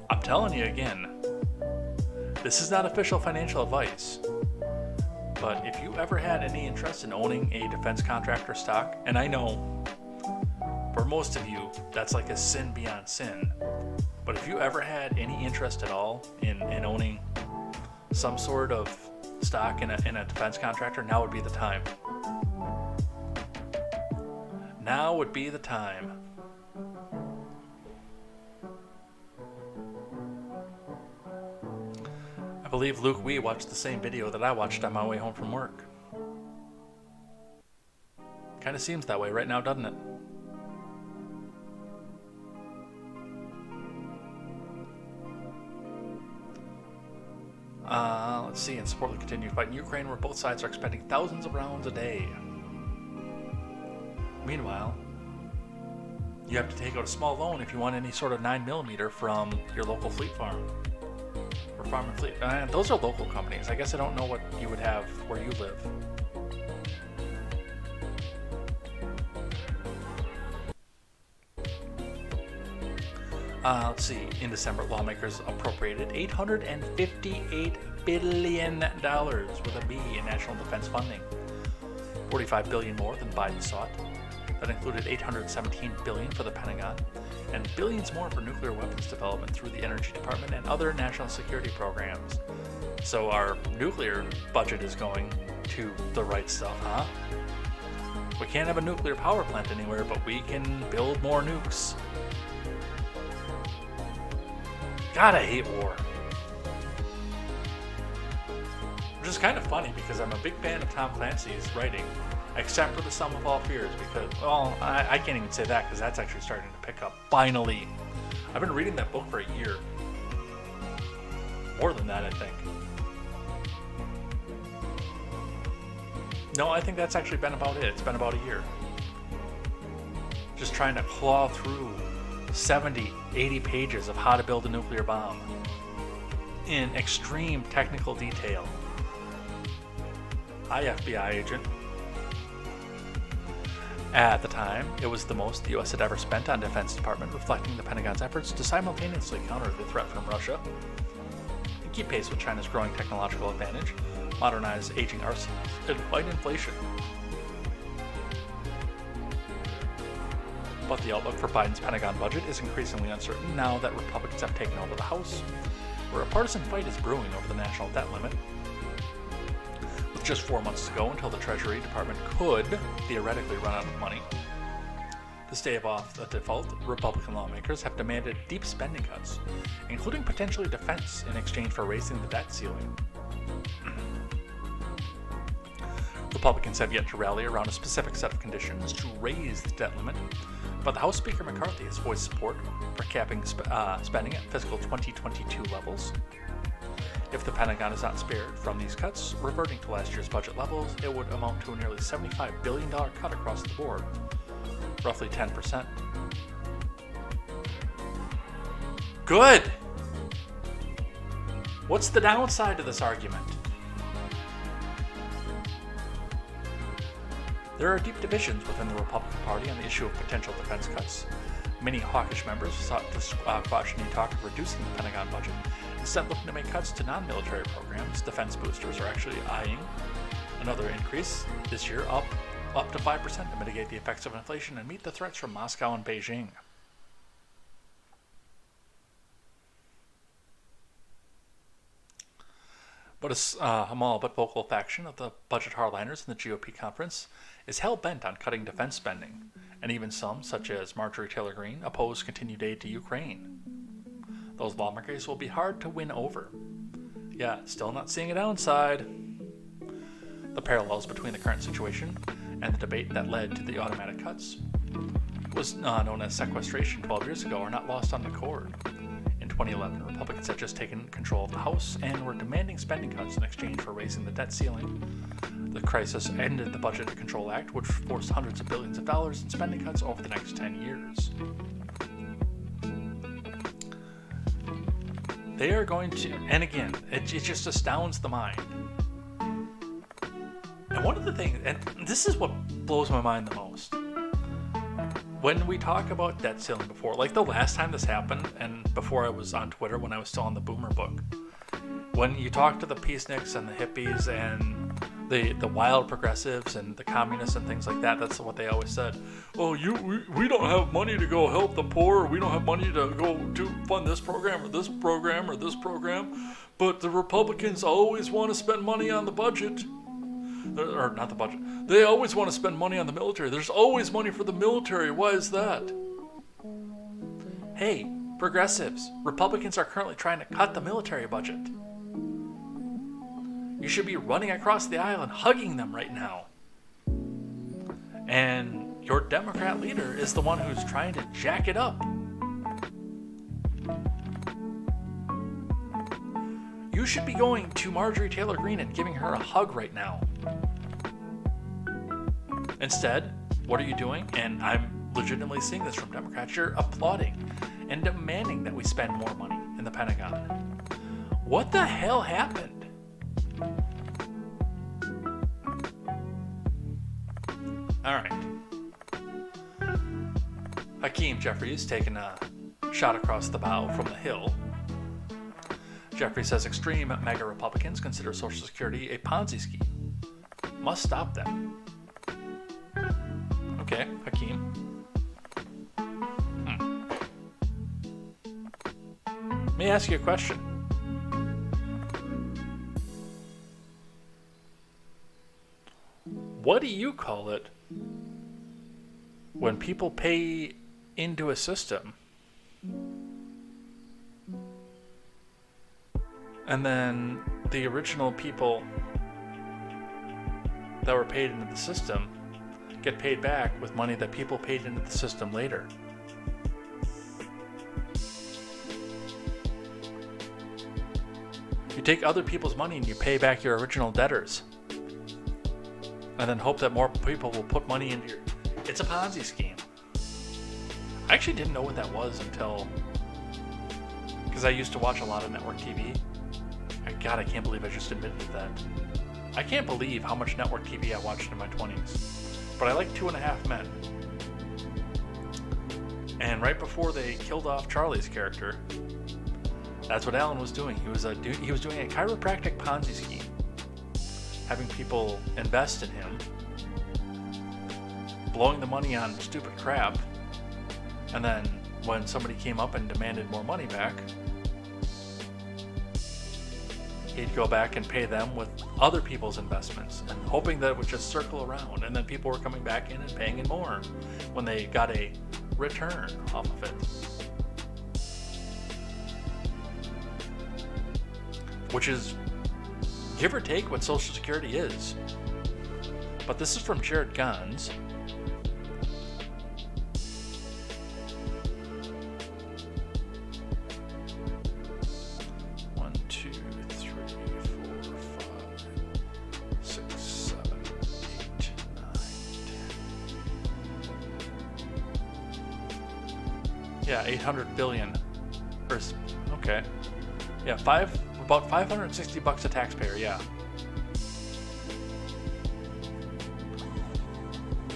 I'm telling you again, this is not official financial advice, but if you ever had any interest in owning a defense contractor stock, and I know for most of you that's like a sin beyond sin, but if you ever had any interest at all in owning some sort of stock in a defense contractor, now would be the time. Now would be the time. I believe Luke Wee watched the same video that I watched on my way home from work. Kind of seems that way right now, doesn't it? Let's see, in support of the continued fight in Ukraine, where both sides are expending thousands of rounds a day. Meanwhile, you have to take out a small loan if you want any sort of 9mm from your local fleet farm. Or farm and fleet. Those are local companies. I guess I don't know what you would have where you live. Let's see. In December, lawmakers appropriated $858 billion with a B in national defense funding, $45 billion more than Biden sought. That included $817 billion for the Pentagon and billions more for nuclear weapons development through the Energy Department and other national security programs. So our nuclear budget is going to the right stuff, huh? We can't have a nuclear power plant anywhere, but we can build more nukes. God, I hate war. Which is kind of funny because I'm a big fan of Tom Clancy's writing, except for The Sum of All Fears, because, well, I can't even say that because that's actually starting to pick up, finally. I've been reading that book for a year. More than that, I think. No, I think that's actually been about it. It's been about a year. Just trying to claw through 70, 80 pages of how to build a nuclear bomb in extreme technical detail. Hi, FBI agent. At the time, it was the most the U.S. had ever spent on Defense Department, reflecting the Pentagon's efforts to simultaneously counter the threat from Russia and keep pace with China's growing technological advantage, modernize aging arsenals, and fight inflation. But the outlook for Biden's Pentagon budget is increasingly uncertain now that Republicans have taken over the House, where a partisan fight is brewing over the national debt limit, with just 4 months ago until the Treasury Department could theoretically run out of money. To stave off the default, Republican lawmakers have demanded deep spending cuts, including potentially defense in exchange for raising the debt ceiling. Republicans have yet to rally around a specific set of conditions to raise the debt limit, but the House Speaker McCarthy has voiced support for capping spending at fiscal 2022 levels. If the Pentagon is not spared from these cuts, reverting to last year's budget levels, it would amount to a nearly $75 billion cut across the board, roughly 10%. Good! What's the downside to this argument? There are deep divisions within the Republican Party on the issue of potential defense cuts. Many hawkish members sought to quash any talk of reducing the Pentagon budget. Instead, looking to make cuts to non-military programs, defense boosters are actually eyeing another increase this year, up to 5% to mitigate the effects of inflation and meet the threats from Moscow and Beijing. But a small but vocal faction of the budget hardliners in the GOP conference is hell-bent on cutting defense spending, and even some, such as Marjorie Taylor Greene, oppose continued aid to Ukraine. Those lawmakers will be hard to win over. Yeah, still not seeing a downside. The parallels between the current situation and the debate that led to the automatic cuts was known as sequestration 12 years ago are not lost on the court. In 2011, Republicans had just taken control of the House and were demanding spending cuts in exchange for raising the debt ceiling. The crisis ended the Budget Control Act, which forced hundreds of billions of dollars in spending cuts over the next 10 years. They are going to, and again, it just astounds the mind. And one of the things, and this is what blows my mind the most, when we talk about debt ceiling before, like the last time this happened, and before I was on Twitter when I was still on the Boomer book, when you talk to the peaceniks and the hippies and the wild progressives and the communists and things like that, that's what they always said. Oh, we don't have money to go help the poor, or we don't have money to go to fund this program or this program or this program, but the Republicans always want to spend money on the budget. Or not the budget. They always want to spend money on the military. There's always money for the military. Why is that? Hey, progressives, Republicans are currently trying to cut the military budget. You should be running across the aisle and hugging them right now. And your Democrat leader is the one who's trying to jack it up. You should be going to Marjorie Taylor Greene and giving her a hug right now. Instead, what are you doing? And I'm legitimately seeing this from Democrats. You're applauding and demanding that we spend more money in the Pentagon. What the hell happened? All right. Hakeem Jeffries taking a shot across the bow from the Hill. Jeffries says extreme MAGA Republicans consider Social Security a Ponzi scheme. Must stop them. Okay, Hakeem. Let me ask you a question. What do you call it when people pay into a system and then the original people that were paid into the system get paid back with money that people paid into the system later? You take other people's money and you pay back your original debtors, and then hope that more people will put money into your... It's a Ponzi scheme. I actually didn't know what that was until... because I used to watch a lot of network TV. God, I can't believe I just admitted that. I can't believe how much network TV I watched in my 20s. But I like 2.5 Men. And right before they killed off Charlie's character, that's what Alan was doing. He was doing a chiropractic Ponzi scheme, having people invest in him, blowing the money on stupid crap, and then when somebody came up and demanded more money back, he'd go back and pay them with other people's investments and hoping that it would just circle around, and then people were coming back in and paying in more when they got a return off of it. Which is, give or take, what Social Security is. But this is from Jared Gans. Yeah, 800 billion. Okay. Yeah, about $560 a taxpayer. Yeah.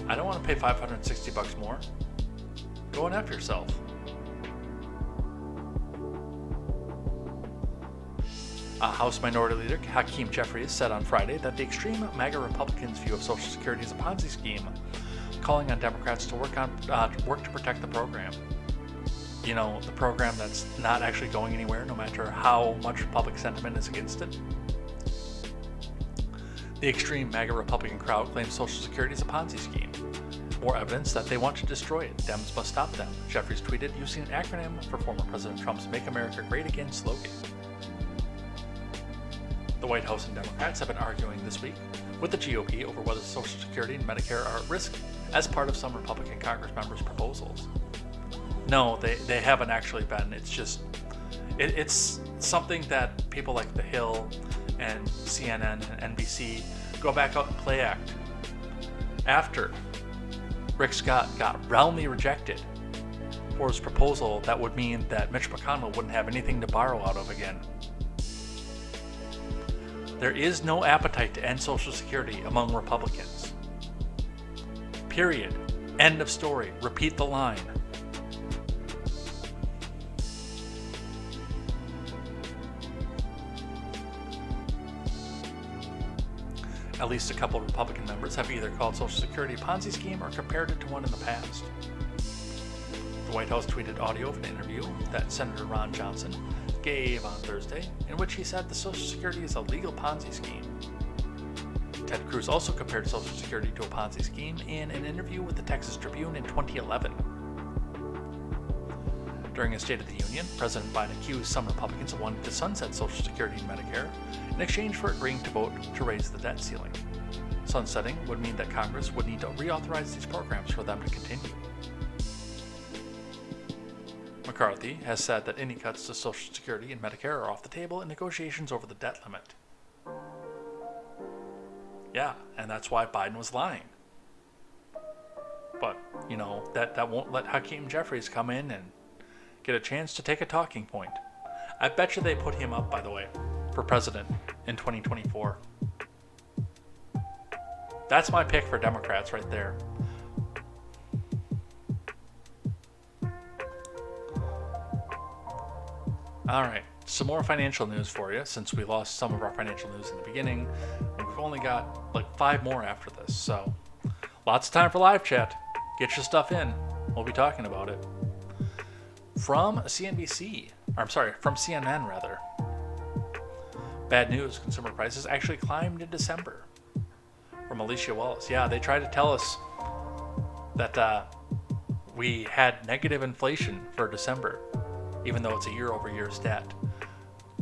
I don't want to pay $560 more. Go and F yourself. House Minority Leader Hakeem Jeffries said on Friday that the extreme MAGA Republicans' view of Social Security is a Ponzi scheme, calling on Democrats to work to protect the program. You know, the program that's not actually going anywhere, no matter how much public sentiment is against it. The extreme MAGA Republican crowd claims Social Security is a Ponzi scheme. More evidence that they want to destroy it. Dems must stop them, Jeffries tweeted, using an acronym for former President Trump's Make America Great Again slogan. The White House and Democrats have been arguing this week with the GOP over whether Social Security and Medicare are at risk as part of some Republican Congress members' proposals. No, they haven't actually been. It's just, it's something that people like The Hill and CNN and NBC go back out and play act. After Rick Scott got roundly rejected for his proposal that would mean that Mitch McConnell wouldn't have anything to borrow out of again. There is no appetite to end Social Security among Republicans. Period. End of story. Repeat the line. At least a couple of Republican members have either called Social Security a Ponzi scheme or compared it to one in the past. The White House tweeted audio of an interview that Senator Ron Johnson gave on Thursday, in which he said the Social Security is a legal Ponzi scheme. Ted Cruz also compared Social Security to a Ponzi scheme in an interview with the Texas Tribune in 2011. During a State of the Union, President Biden accused some Republicans of wanting to sunset Social Security and Medicare in exchange for agreeing to vote to raise the debt ceiling. Sunsetting would mean that Congress would need to reauthorize these programs for them to continue. McCarthy has said that any cuts to Social Security and Medicare are off the table in negotiations over the debt limit. Yeah, and that's why Biden was lying. But, you know, that won't let Hakeem Jeffries come in and get a chance to take a talking point. I bet you they put him up, by the way, for president in 2024. That's my pick for Democrats right there. All right, some more financial news for you, since we lost some of our financial news in the beginning. We've only got like 5 more after this, so lots of time for live chat. Get your stuff in. We'll be talking about it. From CNN rather. Bad news, consumer prices actually climbed in December. From Alicia Wallace. Yeah, they tried to tell us that we had negative inflation for December, even though it's a year-over-year stat.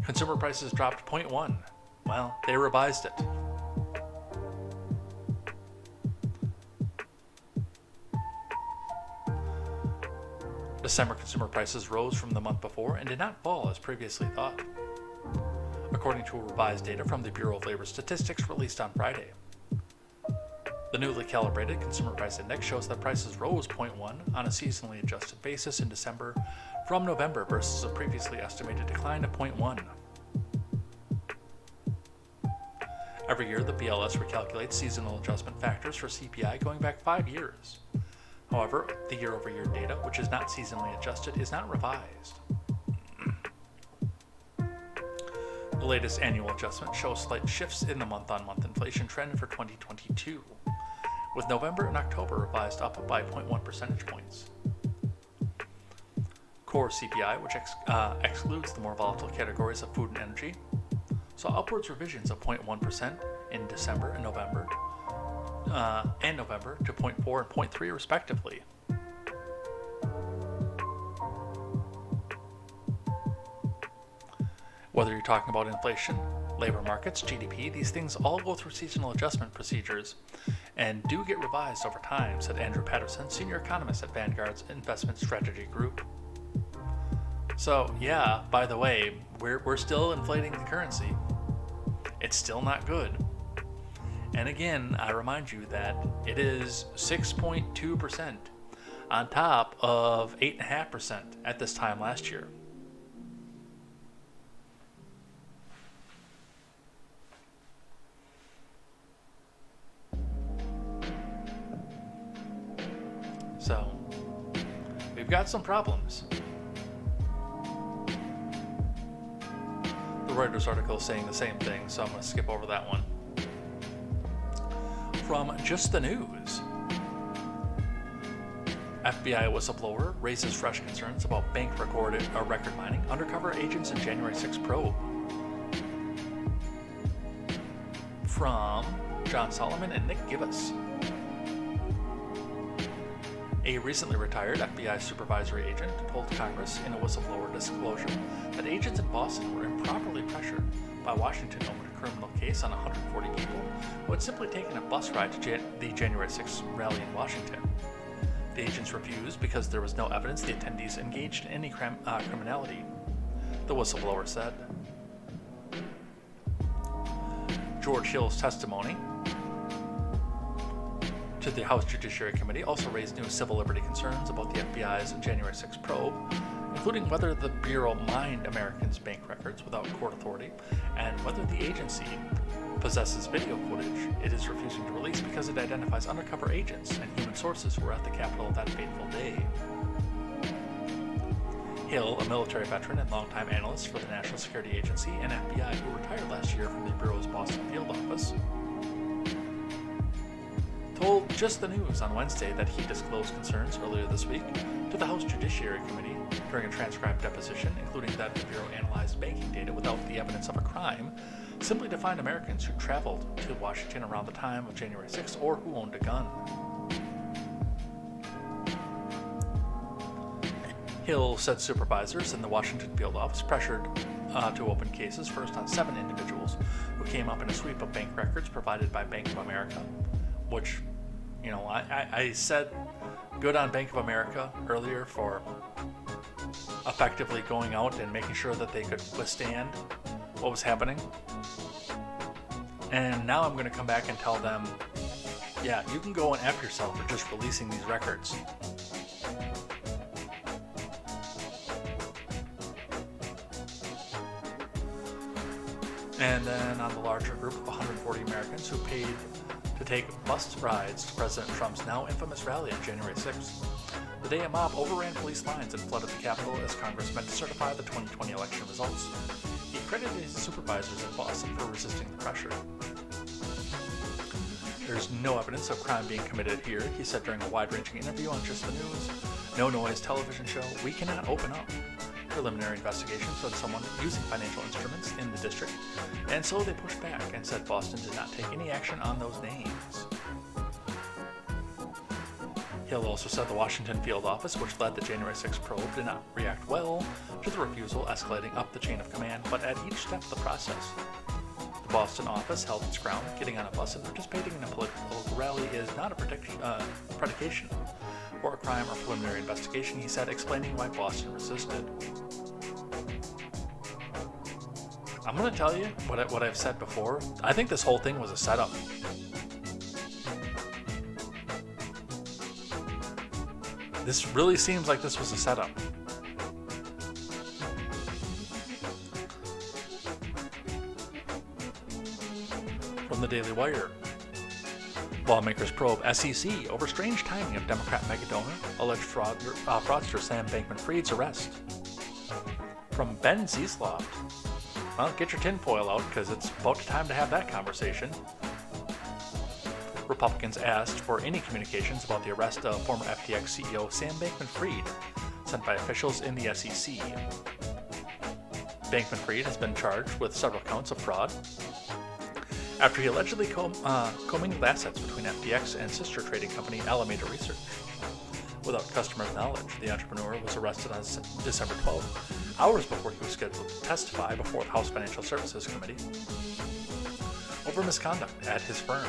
Consumer prices dropped 0.1. Well, they revised it. December consumer prices rose from the month before and did not fall as previously thought, according to revised data from the Bureau of Labor Statistics released on Friday. The newly calibrated Consumer Price Index shows that prices rose 0.1 on a seasonally adjusted basis in December from November versus a previously estimated decline of 0.1. Every year, the BLS recalculates seasonal adjustment factors for CPI going back 5 years. However, the year-over-year data, which is not seasonally adjusted, is not revised. The latest annual adjustment shows slight shifts in the month-on-month inflation trend for 2022, with November and October revised up by 0.1 percentage points. Core CPI, which excludes the more volatile categories of food and energy, saw upwards revisions of 0.1% in December and November to 0.4 and 0.3 respectively. Whether you're talking about inflation, labor markets, GDP, these things all go through seasonal adjustment procedures and do get revised over time, said Andrew Patterson, senior economist at Vanguard's Investment Strategy Group. So yeah, by the way, we're still inflating the currency. It's still not good. And again, I remind you that it is 6.2% on top of 8.5% at this time last year. So, we've got some problems. The Reuters article is saying the same thing, so I'm going to skip over that one. From Just the News. FBI whistleblower raises fresh concerns about bank record mining. Undercover agents in January 6 probe. From John Solomon and Nick Gibbous. A recently retired FBI supervisory agent told Congress in a whistleblower disclosure that agents in Boston were improperly pressured by Washington over a criminal case on 140 people who had simply taken a bus ride to the January 6th rally in Washington. The agents refused because there was no evidence the attendees engaged in any criminality, the whistleblower said. George Hill's testimony to the House Judiciary Committee also raised new civil liberty concerns about the FBI's January 6 probe, including whether the Bureau mined Americans' bank records without court authority and whether the agency possesses video footage it is refusing to release because it identifies undercover agents and human sources who were at the Capitol that fateful day. Hill, a military veteran and longtime analyst for the National Security Agency and FBI who retired last year from the Bureau's Boston field office, told Just the News on Wednesday that he disclosed concerns earlier this week to the House Judiciary Committee during a transcribed deposition, including that the Bureau analyzed banking data without the evidence of a crime, simply to find Americans who traveled to Washington around the time of January 6th or who owned a gun. Hill said supervisors in the Washington field office pressured to open cases first on 7 individuals who came up in a sweep of bank records provided by Bank of America, which, you know, I said good on Bank of America earlier for effectively going out and making sure that they could withstand what was happening. And now I'm going to come back and tell them, yeah, you can go and F yourself for just releasing these records. And then on the larger group of 140 Americans who paid to take bus rides to President Trump's now infamous rally on January 6th. The day a mob overran police lines and flooded the Capitol as Congress met to certify the 2020 election results. He credited his supervisors in Boston for resisting the pressure. There's no evidence of crime being committed here, he said during a wide-ranging interview on Just the News. No noise television show. We cannot open up. Preliminary investigations on someone using financial instruments in the district, and so they pushed back and said Boston did not take any action on those names. Hill also said the Washington field office, which led the January 6 probe, did not react well to the refusal escalating up the chain of command, but at each step of the process. The Boston office held its ground. Getting on a bus and participating in a political rally is not a predication or a crime or preliminary investigation, he said, explaining why Boston resisted. I'm going to tell you what I've said before. I think this whole thing was a setup. This really seems like this was a setup. From the Daily Wire. Lawmakers probe SEC over strange timing of Democrat megadonor, alleged fraudster Sam Bankman-Fried's arrest. From Ben Ziesloft. Well, get your tinfoil out, because it's about time to have that conversation. Republicans asked for any communications about the arrest of former FTX CEO Sam Bankman-Fried, sent by officials in the SEC. Bankman-Fried has been charged with several counts of fraud after he allegedly commingled assets between FTX and sister trading company Alameda Research. Without customers' knowledge, the entrepreneur was arrested on December 12th, hours before he was scheduled to testify before the House Financial Services Committee over misconduct at his firm.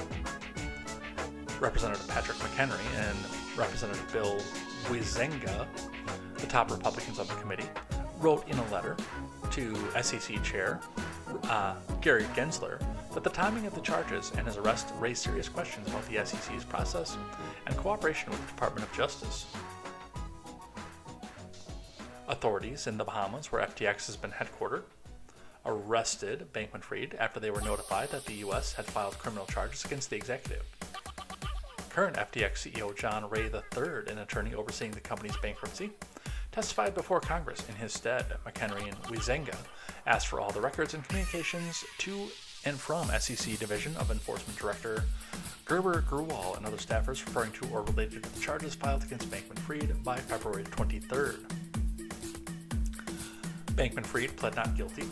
Representative Patrick McHenry and Representative Bill Huizenga, the top Republicans on the committee, wrote in a letter to SEC Chair Gary Gensler that the timing of the charges and his arrest raised serious questions about the SEC's process and cooperation with the Department of Justice. Authorities in the Bahamas, where FTX has been headquartered, arrested Bankman-Fried after they were notified that the U.S. had filed criminal charges against the executive. Current FTX CEO John Ray III, an attorney overseeing the company's bankruptcy, testified before Congress in his stead. McHenry and Huizenga asked for all the records and communications to and from SEC Division of Enforcement Director Gerber Gruwal and other staffers referring to or related to the charges filed against Bankman-Fried by February 23rd. Bankman-Fried pled not guilty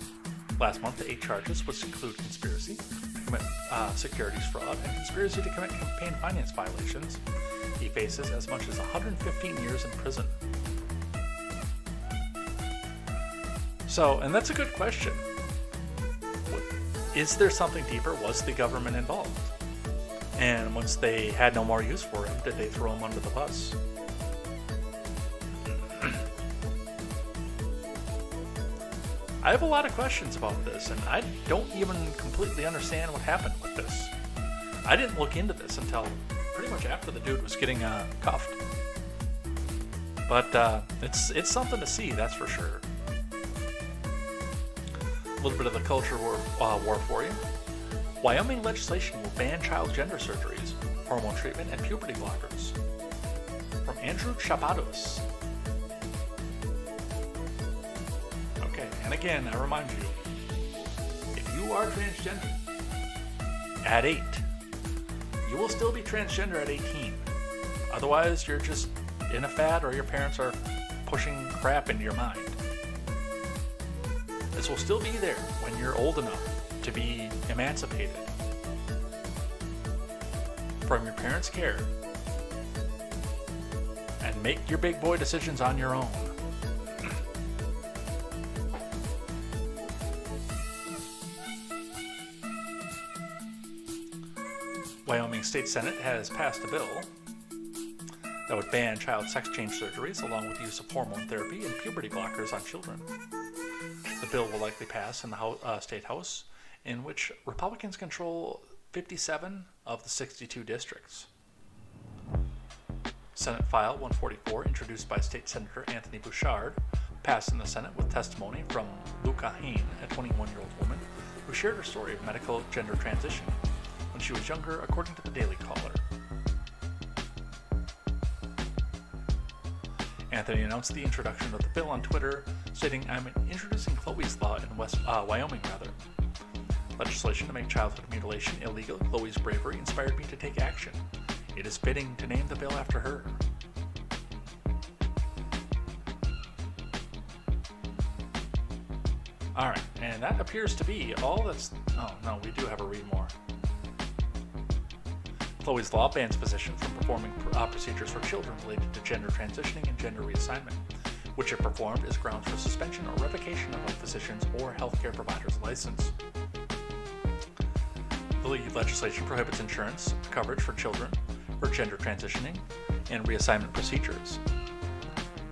last month to 8 charges, which include conspiracy to commit securities fraud and conspiracy to commit campaign finance violations. He faces as much as 115 years in prison. So, and that's a good question. Is there something deeper? Was the government involved? And once they had no more use for him, did they throw him under the bus? I have a lot of questions about this, and I don't even completely understand what happened with this. I didn't look into this until pretty much after the dude was getting cuffed. But it's something to see, that's for sure. A little bit of the culture war for you. Wyoming legislation will ban child gender surgeries, hormone treatment, and puberty blockers. From Andrew Chapados. Okay, and again, I remind you, if you are transgender at 8, you will still be transgender at 18. Otherwise, you're just in a fad or your parents are pushing crap into your mind. This will still be there when you're old enough to be emancipated from your parents' care and make your big boy decisions on your own. Wyoming State Senate has passed a bill that would ban child sex change surgeries along with the use of hormone therapy and puberty blockers on children. The bill will likely pass in the State House, in which Republicans control 57 of the 62 districts. Senate File 144, introduced by State Senator Anthony Bouchard, passed in the Senate with testimony from Luca Hain, a 21-year-old woman who shared her story of medical gender transition when she was younger, according to the Daily Caller. Anthony announced the introduction of the bill on Twitter, stating, "I'm introducing Chloe's Law in Wyoming. Legislation to make childhood mutilation illegal. Chloe's bravery inspired me to take action. It is fitting to name the bill after her." Alright, and that appears to be all that's... Oh, no, we do have a read more. Chloe's Law bans physicians from performing procedures for children related to gender transitioning and gender reassignment, which if performed is grounds for suspension or revocation of a physician's or healthcare provider's license. The legislation prohibits insurance coverage for children for gender transitioning and reassignment procedures.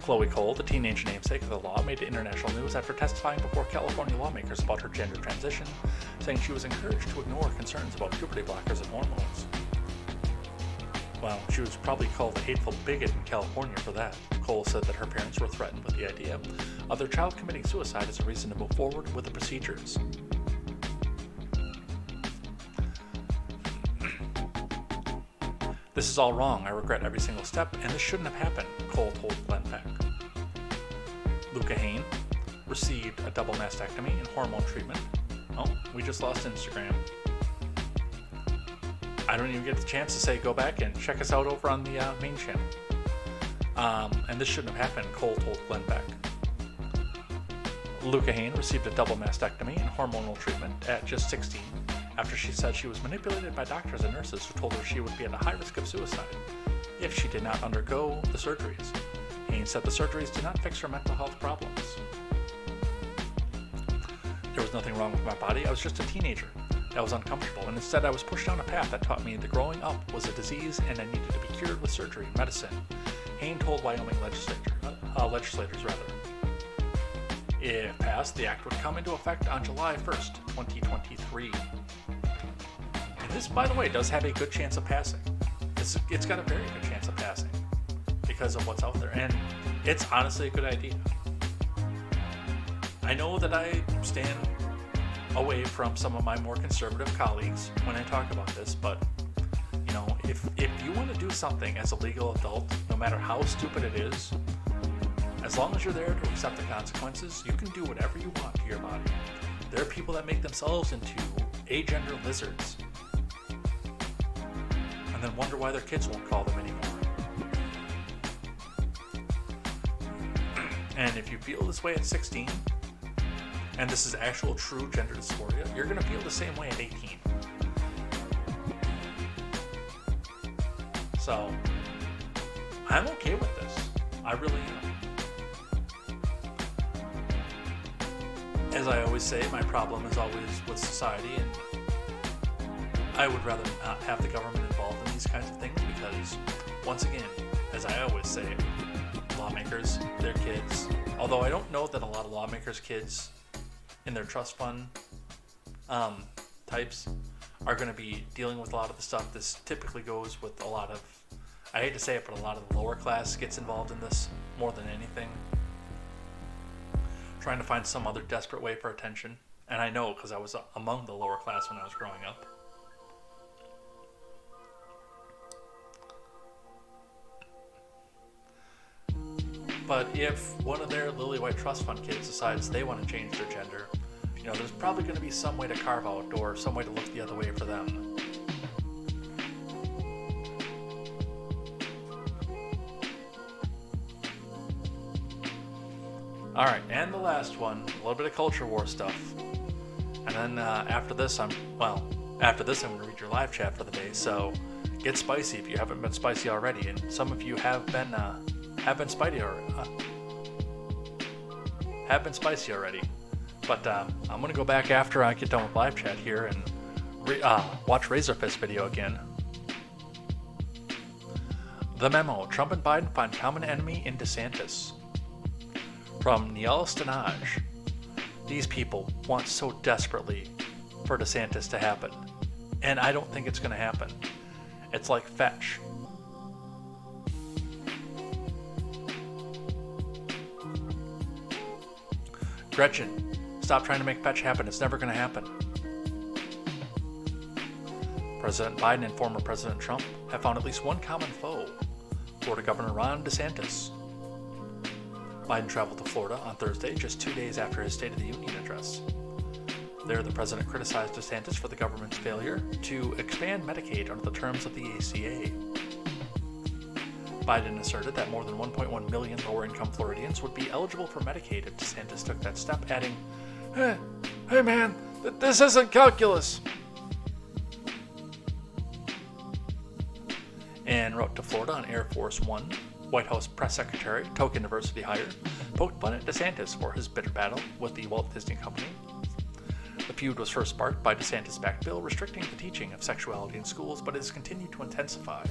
Chloe Cole, the teenage namesake of the law, made it international news after testifying before California lawmakers about her gender transition, saying she was encouraged to ignore concerns about puberty blockers and hormones. Well, she was probably called a hateful bigot in California for that. Cole said that her parents were threatened with the idea of their child committing suicide as a reason to move forward with the procedures. "This is all wrong. I regret every single step, and this shouldn't have happened," Cole told Glenn Beck. Luca Hain received a double mastectomy and hormone treatment. Oh, we just lost Instagram. I don't even get the chance to say go back and check us out over on the main channel. And this shouldn't have happened, Cole told Glenn Beck. Luca Hain received a double mastectomy and hormonal treatment at just 16 after she said she was manipulated by doctors and nurses who told her she would be at a high risk of suicide if she did not undergo the surgeries. Hain said the surgeries did not fix her mental health problems. There was nothing wrong with my body. I was just a teenager. I was uncomfortable, and instead I was pushed down a path that taught me that growing up was a disease and I needed to be cured with surgery and medicine, Hain told Wyoming legislators. If passed, the act would come into effect on July 1st, 2023. And this, by the way, does have a good chance of passing. It's got a very good chance of passing because of what's out there, and it's honestly a good idea. I know that I stand away from some of my more conservative colleagues when I talk about this, but you know, if you want to do something as a legal adult, no matter how stupid it is, as long as you're there to accept the consequences, you can do whatever you want to your body. There are people that make themselves into agender lizards and then wonder why their kids won't call them anymore. And if you feel this way at 16, and this is actual true gender dysphoria, you're going to feel the same way at 18. So, I'm okay with this. I really am. As I always say, my problem is always with society, and I would rather not have the government involved in these kinds of things because, once again, as I always say, lawmakers, their kids, although I don't know that a lot of lawmakers' kids in their trust fund types are going to be dealing with a lot of the stuff. This typically goes with a lot of, I hate to say it, but a lot of the lower class gets involved in this more than anything. Trying to find some other desperate way for attention. And I know because I was among the lower class when I was growing up. But if one of their lily white trust fund kids decides they want to change their gender, you know, there's probably going to be some way to carve out or some way to look the other way for them. Alright, and the last one, a little bit of culture war stuff. And then after this I'm going to read your live chat for the day, so get spicy if you haven't been spicy already, and some of you have been spicy already. But I'm going to go back after I get done with live chat here and watch Razor Fist video again. The memo, Trump and Biden find common enemy in DeSantis. From Niall Stanage. These people want so desperately for DeSantis to happen. And I don't think it's going to happen. It's like fetch. Gretchen, stop trying to make fetch happen. It's never going to happen. President Biden and former President Trump have found at least one common foe. Florida Governor Ron DeSantis. Biden traveled to Florida on Thursday, just 2 days after his State of the Union address. There, the president criticized DeSantis for the government's failure to expand Medicaid under the terms of the ACA. Biden asserted that more than 1.1 million lower-income Floridians would be eligible for Medicaid if DeSantis took that step, adding, Hey man, this isn't calculus. And wrote to Florida on Air Force One. White House press secretary, token diversity hire, poked fun at DeSantis for his bitter battle with the Walt Disney Company. The feud was first sparked by DeSantis' backed bill restricting the teaching of sexuality in schools, but has continued to intensify.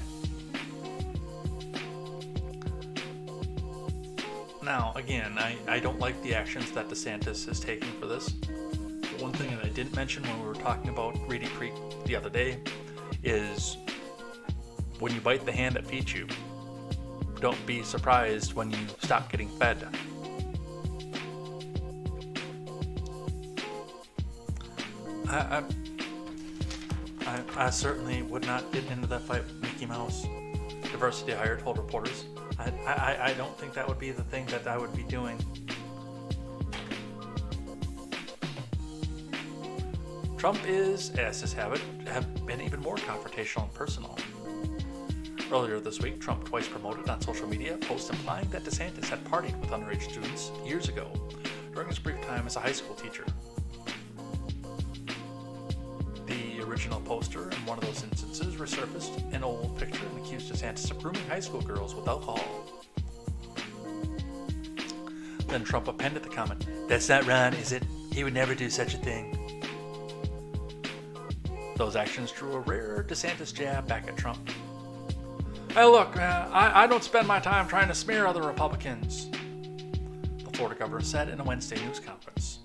Now, again, I don't like the actions that DeSantis is taking for this. But one thing that I didn't mention when we were talking about Reedy Creek the other day is when you bite the hand that feeds you, don't be surprised when you stop getting fed. I certainly would not get into that fight with Mickey Mouse. Diversity hire told reporters. I don't think that would be the thing that I would be doing. Trump is, as his habit, have been even more confrontational and personal. Earlier this week, Trump twice promoted on social media posts implying that DeSantis had partied with underage students years ago during his brief time as a high school teacher. The original poster in one of those instances resurfaced an old picture and accused DeSantis of grooming high school girls with alcohol. Then Trump appended the comment, "That's not Ron, is it? He would never do such a thing." Those actions drew a rare DeSantis jab back at Trump. "Hey look, I don't spend my time trying to smear other Republicans," the Florida governor said in a Wednesday news conference.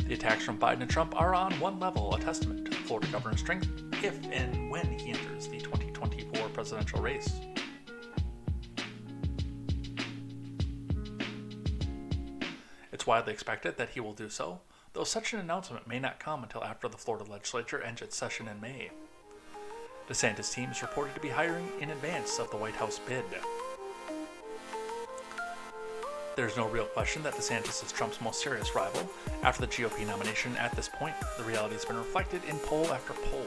The attacks from Biden and Trump are on one level a testament to the Florida governor's strength if and when he enters the 2024 presidential race. It's widely expected that he will do so, though such an announcement may not come until after the Florida legislature ends its session in May. DeSantis' team is reported to be hiring in advance of the White House bid. There's no real question that DeSantis is Trump's most serious rival. After the GOP nomination at this point, the reality has been reflected in poll after poll.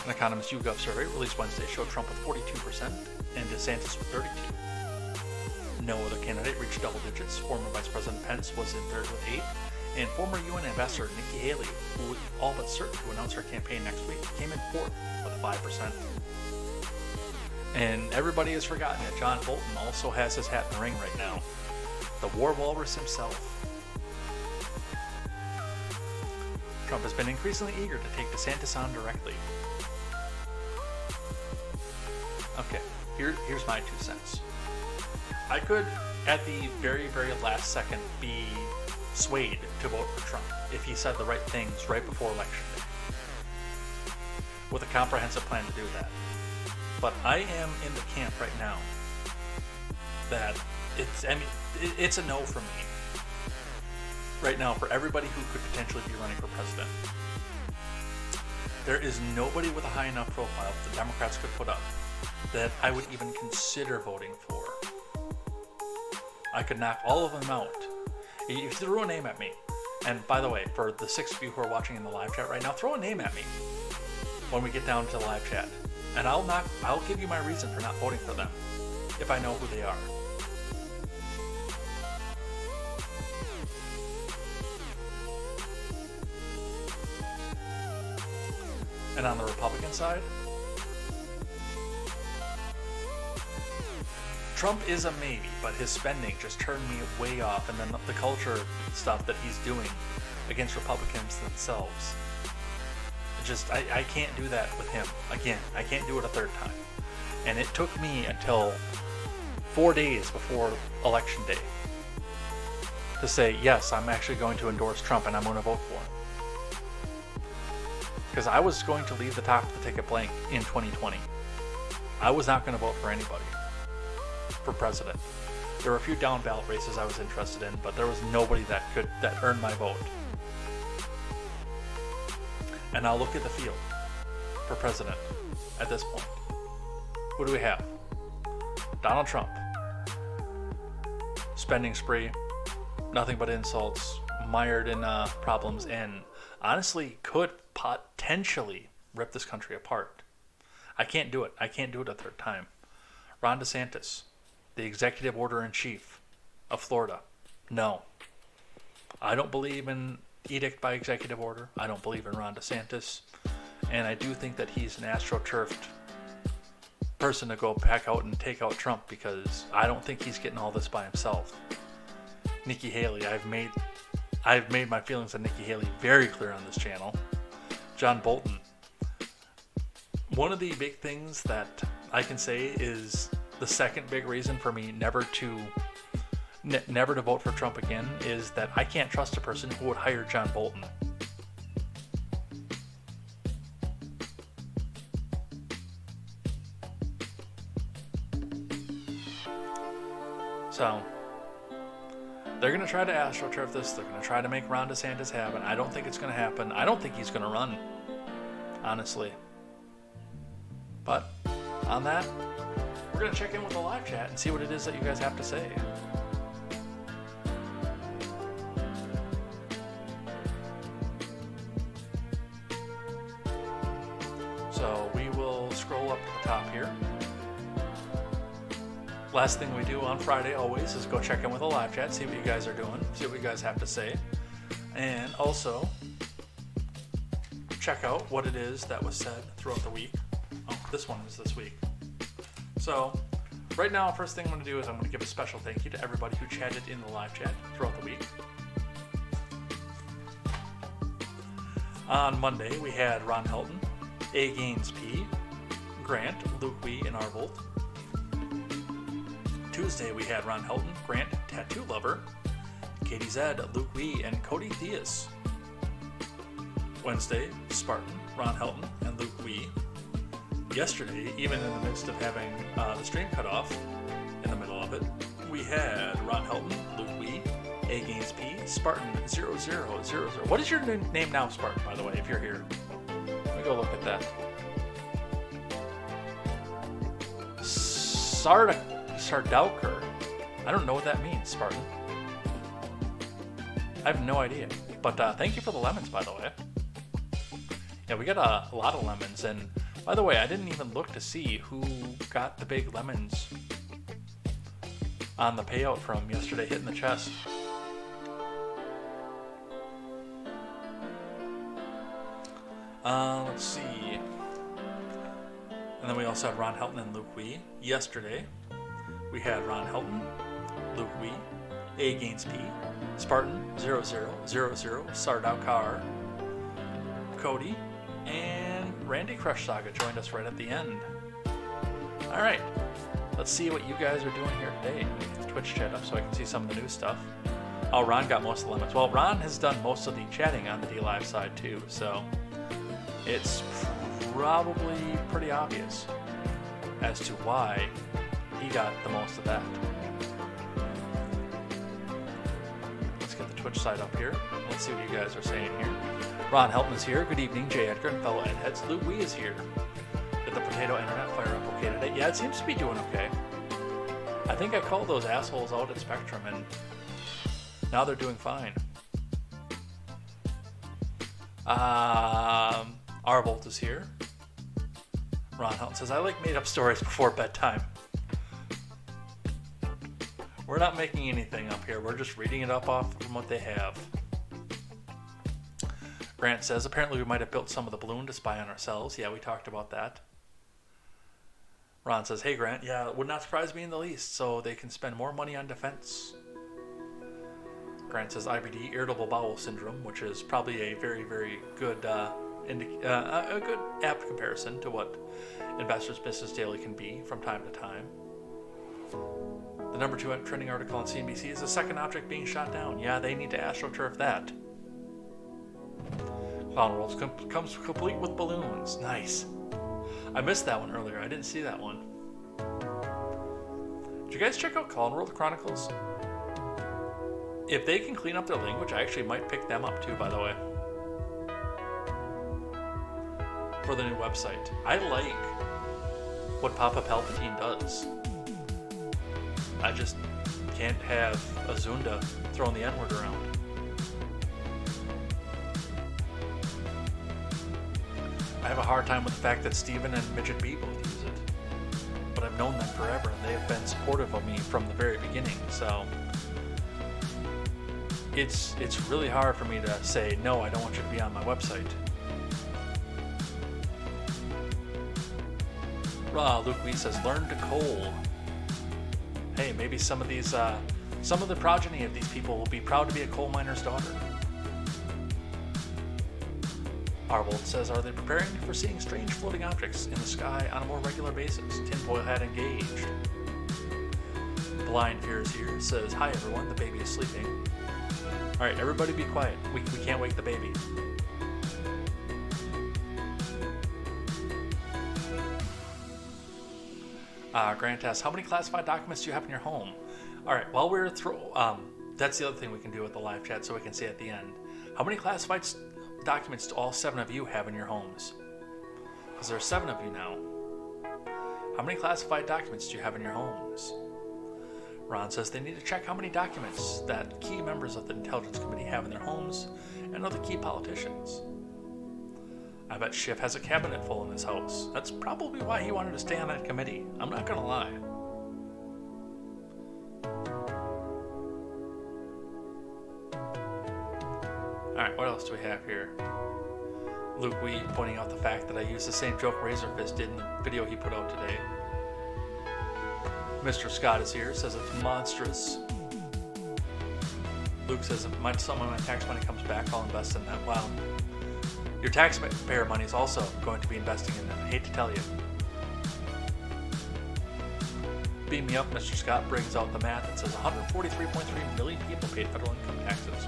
An Economist YouGov survey released Wednesday showed Trump with 42% and DeSantis with 32%. No other candidate reached double digits. Former Vice President Pence was in third with 8%, and former UN Ambassador Nikki Haley, who was all but certain to announce her campaign next week, came in fourth with 5%. And everybody has forgotten that John Bolton also has his hat in the ring right now. The war walrus himself. Trump has been increasingly eager to take DeSantis on directly. Okay, here's my 2 cents. I could, at the very, very last second, be swayed to vote for Trump if he said the right things right before Election Day, with a comprehensive plan to do that. But I am in the camp right now that it's a no for me right now for everybody who could potentially be running for president. There is nobody with a high enough profile that the Democrats could put up that I would even consider voting for. I could knock all of them out. If you threw a name at me, and by the way, for the 6 of you who are watching in the live chat right now, throw a name at me when we get down to the live chat. And I'll give you my reason for not voting for them, if I know who they are. And on the Republican side, Trump is a maybe, but his spending just turned me way off, and then the culture stuff that he's doing against Republicans themselves. I can't do that with him. Again, I can't do it a third time. And it took me until 4 days before Election Day to say, yes, I'm actually going to endorse Trump and I'm going to vote for him. Because I was going to leave the top of the ticket blank in 2020. I was not going to vote for anybody for president. There were a few down ballot races I was interested in, but there was nobody that earned my vote. And I'll look at the field for president at this point. Who do we have? Donald Trump. Spending spree, nothing but insults, mired in problems, and honestly could potentially rip this country apart. I can't do it. I can't do it a third time. Ron DeSantis, the executive order-in-chief of Florida. No. I don't believe in edict by executive order. I don't believe in Ron DeSantis. And I do think that he's an astroturfed person to go back out and take out Trump, because I don't think he's getting all this by himself. Nikki Haley, I've made my feelings on Nikki Haley very clear on this channel. John Bolton. One of the big things that I can say is the second big reason for me never to vote for Trump again is that I can't trust a person who would hire John Bolton. So, they're going to try to astroturf this. They're going to try to make Ron DeSantis happen. I don't think it's going to happen. I don't think he's going to run, honestly. But on that, we're going to check in with the live chat and see what it is that you guys have to say. So we will scroll up to the top here. Last thing we do on Friday always is go check in with a live chat, see what you guys are doing, see what you guys have to say, and also check out what it is that was said throughout the week. Oh, this one is this week. So, right now, first thing I'm going to do is I'm going to give a special thank you to everybody who chatted in the live chat throughout the week. On Monday, we had Ron Helton, A. Gaines P., Grant, Luke Wee, and Arvold. Tuesday, we had Ron Helton, Grant, Tattoo Lover, KTZed, Luke Wee, and Cody Theus. Wednesday, Spartan, Ron Helton, and Luke Wee. Yesterday, even in the midst of having the stream cut off in the middle of it, we had Ron Helton, Luke Wee, A. Gaines P, Spartan 0000. What is your name now, Spartan, by the way, if you're here? Let me go look at that. Sardauker. I don't know what that means, Spartan. I have no idea. But thank you for the lemons, by the way. Yeah, we got a lot of lemons, and by the way, I didn't even look to see who got the big lemons on the payout from yesterday hitting the chest. Let's see. And then we also have Ron Helton and Luke Wee. Yesterday, we had Ron Helton, Luke Wee, A. Gaines P, Spartan 0000, Sardaukar, Cody, and Randy Crush Saga joined us right at the end. Alright, let's see what you guys are doing here today. Let me get the Twitch chat up so I can see some of the new stuff. Oh, Ron got most of the lemons. Well, Ron has done most of the chatting on the D-Live side too, so it's probably pretty obvious as to why he got the most of that. Let's get the Twitch side up here. Let's see what you guys are saying here. Ron Helton is here. Good evening, J. Edgar and fellow Edheads. Luke Wee is here. Did the Potato Internet fire up okay today? Yeah, it seems to be doing okay. I think I called those assholes out at Spectrum, and now they're doing fine. Arvolt is here. Ron Helton says, I like made-up stories before bedtime. We're not making anything up here. We're just reading it up off from what they have. Grant says, apparently we might have built some of the balloon to spy on ourselves. Yeah, we talked about that. Ron says, hey Grant, yeah, it would not surprise me in the least, so they can spend more money on defense. Grant says, IBD, irritable bowel syndrome, which is probably a very, very good, a good apt comparison to what Investors Business Daily can be from time to time. The number 2 trending article on CNBC is the second object being shot down. Yeah, they need to AstroTurf that. Clown World comes complete with balloons. Nice. I missed that one earlier. I didn't see that one. Did you guys check out Clown World Chronicles? If they can clean up their language, I actually might pick them up too, by the way. For the new website. I like what Papa Palpatine does. I just can't have Azunda throwing the N-word around. I have a hard time with the fact that Steven and Midget B both use it. But I've known them forever, and they have been supportive of me from the very beginning, so it's really hard for me to say, no, I don't want you to be on my website. Luke Wee says, learn to coal. Hey, maybe some of these, some of the progeny of these people will be proud to be a coal miner's daughter. Arvold says, are they preparing for seeing strange floating objects in the sky on a more regular basis? Tinfoil hat engaged. Blind Fears here says, hi everyone, the baby is sleeping. Alright, everybody be quiet. We can't wake the baby. Grant asks, how many classified documents do you have in your home? Alright, while we're through, that's the other thing we can do with the live chat so we can see at the end. How many classified documents do all 7 of you have in your homes? Because there are 7 of you now. How many classified documents do you have in your homes? Ron says they need to check how many documents that key members of the Intelligence Committee have in their homes and other key politicians. I bet Schiff has a cabinet full in his house. That's probably why he wanted to stay on that committee. I'm not gonna lie. Alright, what else do we have here? Luke Wee pointing out the fact that I used the same joke Razorfist did in the video he put out today. Mr. Scott is here, says it's monstrous. Luke says if some of my tax money comes back, I'll invest in that. Well, your taxpayer money is also going to be investing in them. I hate to tell you. Beam Me Up, Mr. Scott brings out the math that says 143.3 million people paid federal income taxes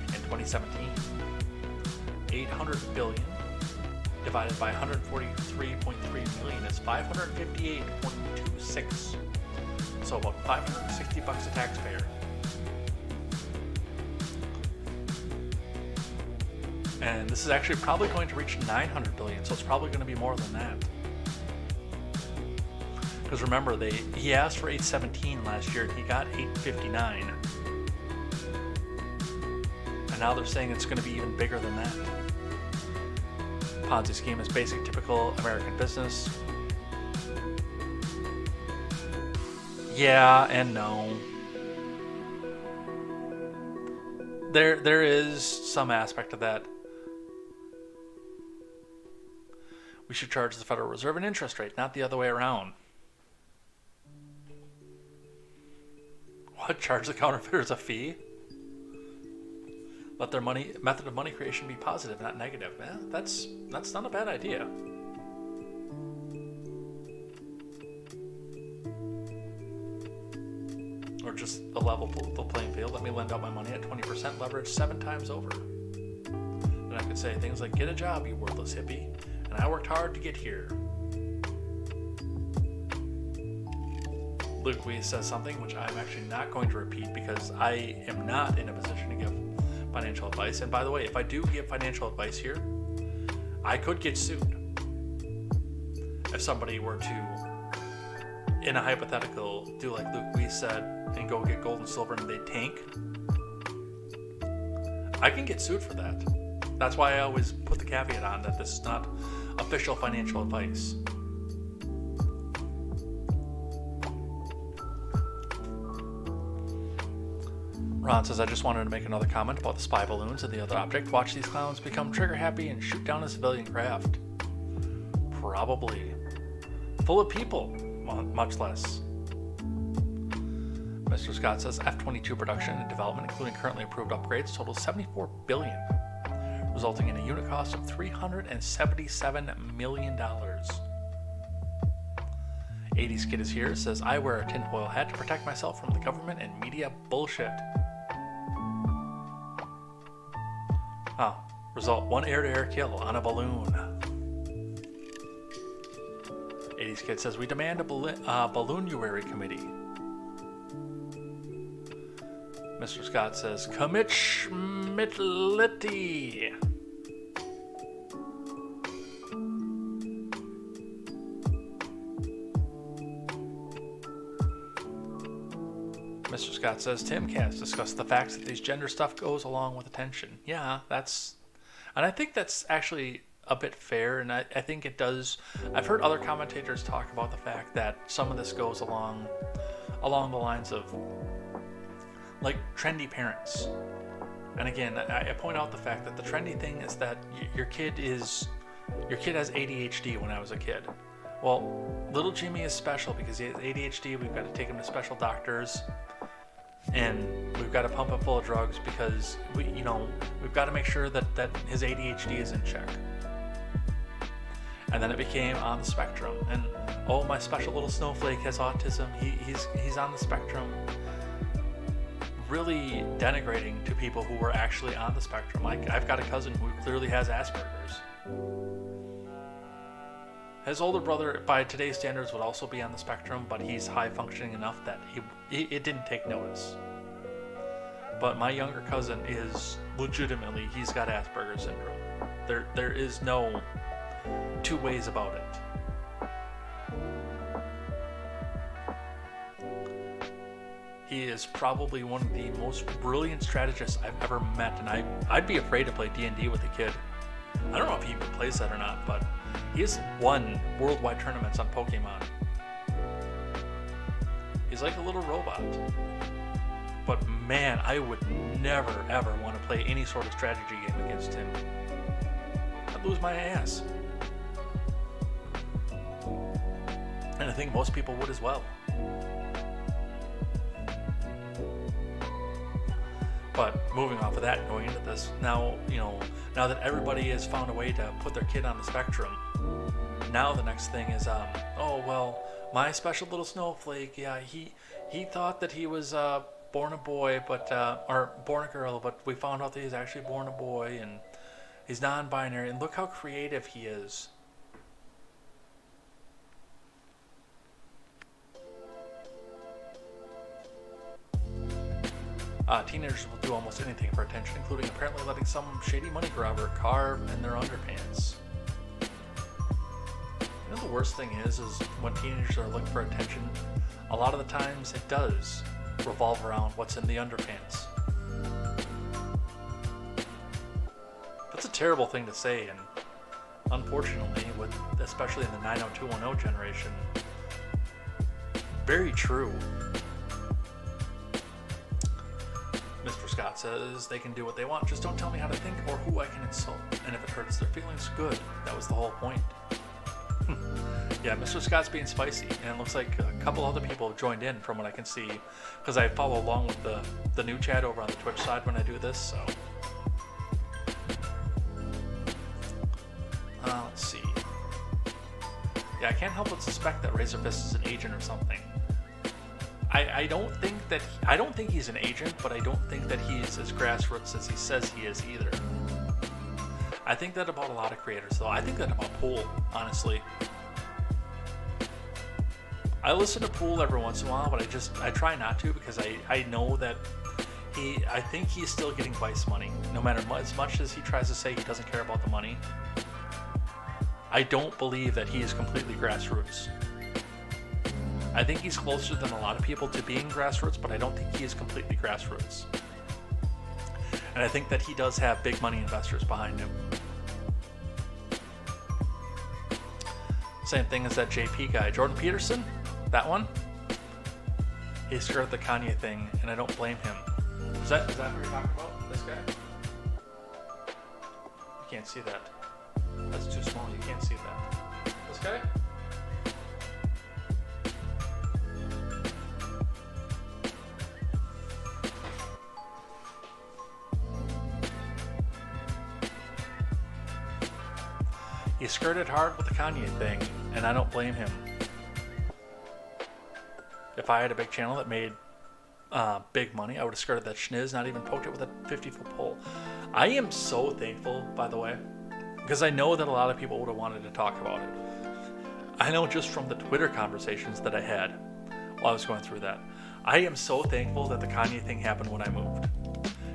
in 2017. 800 billion divided by 143.3 million is 558.26. So about $560 a taxpayer. And this is actually probably going to reach 900 billion, so it's probably going to be more than that. Because remember, he asked for 817 last year and he got 859. And now they're saying it's going to be even bigger than that. Ponzi scheme is basic, typical American business. Yeah and no. There is some aspect of that. We should charge the Federal Reserve an interest rate, not the other way around. What? Charge the counterfeiters a fee? Let their method of money creation be positive, not negative. That's not a bad idea. Or just a level the playing field. Let me lend out my money at 20% leverage 7 times over. And I could say things like, get a job, you worthless hippie. And I worked hard to get here. Luke Weiss says something which I'm actually not going to repeat because I am not in a position to give financial advice. And by the way, if I do give financial advice here, I could get sued. If somebody were to, in a hypothetical, do like Luke Weiss said and go get gold and silver and they tank, I can get sued for that. That's why I always put the caveat on that this is not official financial advice. Ron says, I just wanted to make another comment about the spy balloons and the other object. Watch these clowns become trigger happy and shoot down a civilian craft. Probably. Full of people, much less. Mr. Scott says, F-22 production and development, including currently approved upgrades, totals $74 billion, resulting in a unit cost of $377 million. 80s Kid is here, says, I wear a tinfoil hat to protect myself from the government and media bullshit. Oh, result, 1 air-to-air kill on a balloon. 80s Kid says, we demand a balloonuary committee. Mr. Scott says, commit schmittlity. Mr. Scott says, Timcast discussed the facts that these gender stuff goes along with attention. Yeah, and I think that's actually a bit fair, and I think it does. I've heard other commentators talk about the fact that some of this goes along the lines of like trendy parents. And again, I point out the fact that the trendy thing is that your kid has ADHD. When I was a kid, well, little Jimmy is special because he has ADHD. We've got to take him to special doctors, and we've got to pump him full of drugs because we've got to make sure that his ADHD is in check. And then it became on the spectrum, and oh, my special little snowflake has autism. He's on the spectrum. Really denigrating to people who were actually on the spectrum. Like, I've got a cousin who clearly has Asperger's. His older brother, by today's standards, would also be on the spectrum, but he's high functioning enough that it didn't take notice. But my younger cousin is legitimately, he's got Asperger's syndrome. There is no two ways about it. He is probably one of the most brilliant strategists I've ever met, and I'd be afraid to play D&D with a kid. I don't know if he even plays that or not, but he has won worldwide tournaments on Pokemon. He's like a little robot. But man, I would never ever want to play any sort of strategy game against him. I'd lose my ass. And I think most people would as well. But moving off of that, going into this, now, now that everybody has found a way to put their kid on the spectrum, now the next thing is, oh, well, my special little snowflake, yeah, he thought that he was born a boy, but or born a girl, but we found out that he's actually born a boy, and he's non-binary, and look how creative he is. Teenagers will do almost anything for attention, including apparently letting some shady money grabber carve in their underpants. You know, the worst thing is when teenagers are looking for attention, a lot of the times it does revolve around what's in the underpants. That's a terrible thing to say, and unfortunately, especially in the 90210 generation, very true. Mr. Scott says they can do what they want, just don't tell me how to think or who I can insult. And if it hurts their feelings, good. That was the whole point. Yeah, Mr. Scott's being spicy, and it looks like a couple other people have joined in from what I can see, because I follow along with the new chat over on the Twitch side when I do this, so. Let's see. Yeah, I can't help but suspect that Razorfist is an agent or something. I don't think he's an agent, but I don't think that he's as grassroots as he says he is either. I think that about a lot of creators, though. I think that about Pool, honestly. I listen to Pool every once in a while, but I try not to, because I know that I think he's still getting Vice money, no matter as much as he tries to say he doesn't care about the money. I don't believe that he is completely grassroots. I think he's closer than a lot of people to being grassroots, but I don't think he is completely grassroots. And I think that he does have big money investors behind him. Same thing as that JP guy, Jordan Peterson, that one. He skirted the Kanye thing, and I don't blame him. Is that who you're talking about? This guy? You can't see that. That's too small. You can't see that. This guy? He skirted hard with the Kanye thing, and I don't blame him. If I had a big channel that made big money, I would have skirted that schniz, not even poked it with a 50-foot pole. I am so thankful, by the way, because I know that a lot of people would have wanted to talk about it. I know just from the Twitter conversations that I had while I was going through that. I am so thankful that the Kanye thing happened when I moved.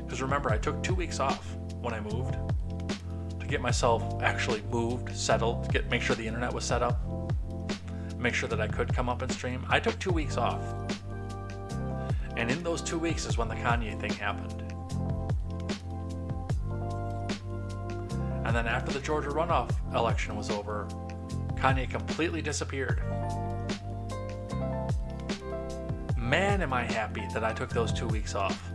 Because remember, I took 2 weeks off when I moved to get myself actually moved, settled, make sure the internet was set up, make sure that I could come up and stream. I took 2 weeks off. And in those 2 weeks is when the Kanye thing happened. And then after the Georgia runoff election was over, Kanye completely disappeared. Man, am I happy that I took those 2 weeks off.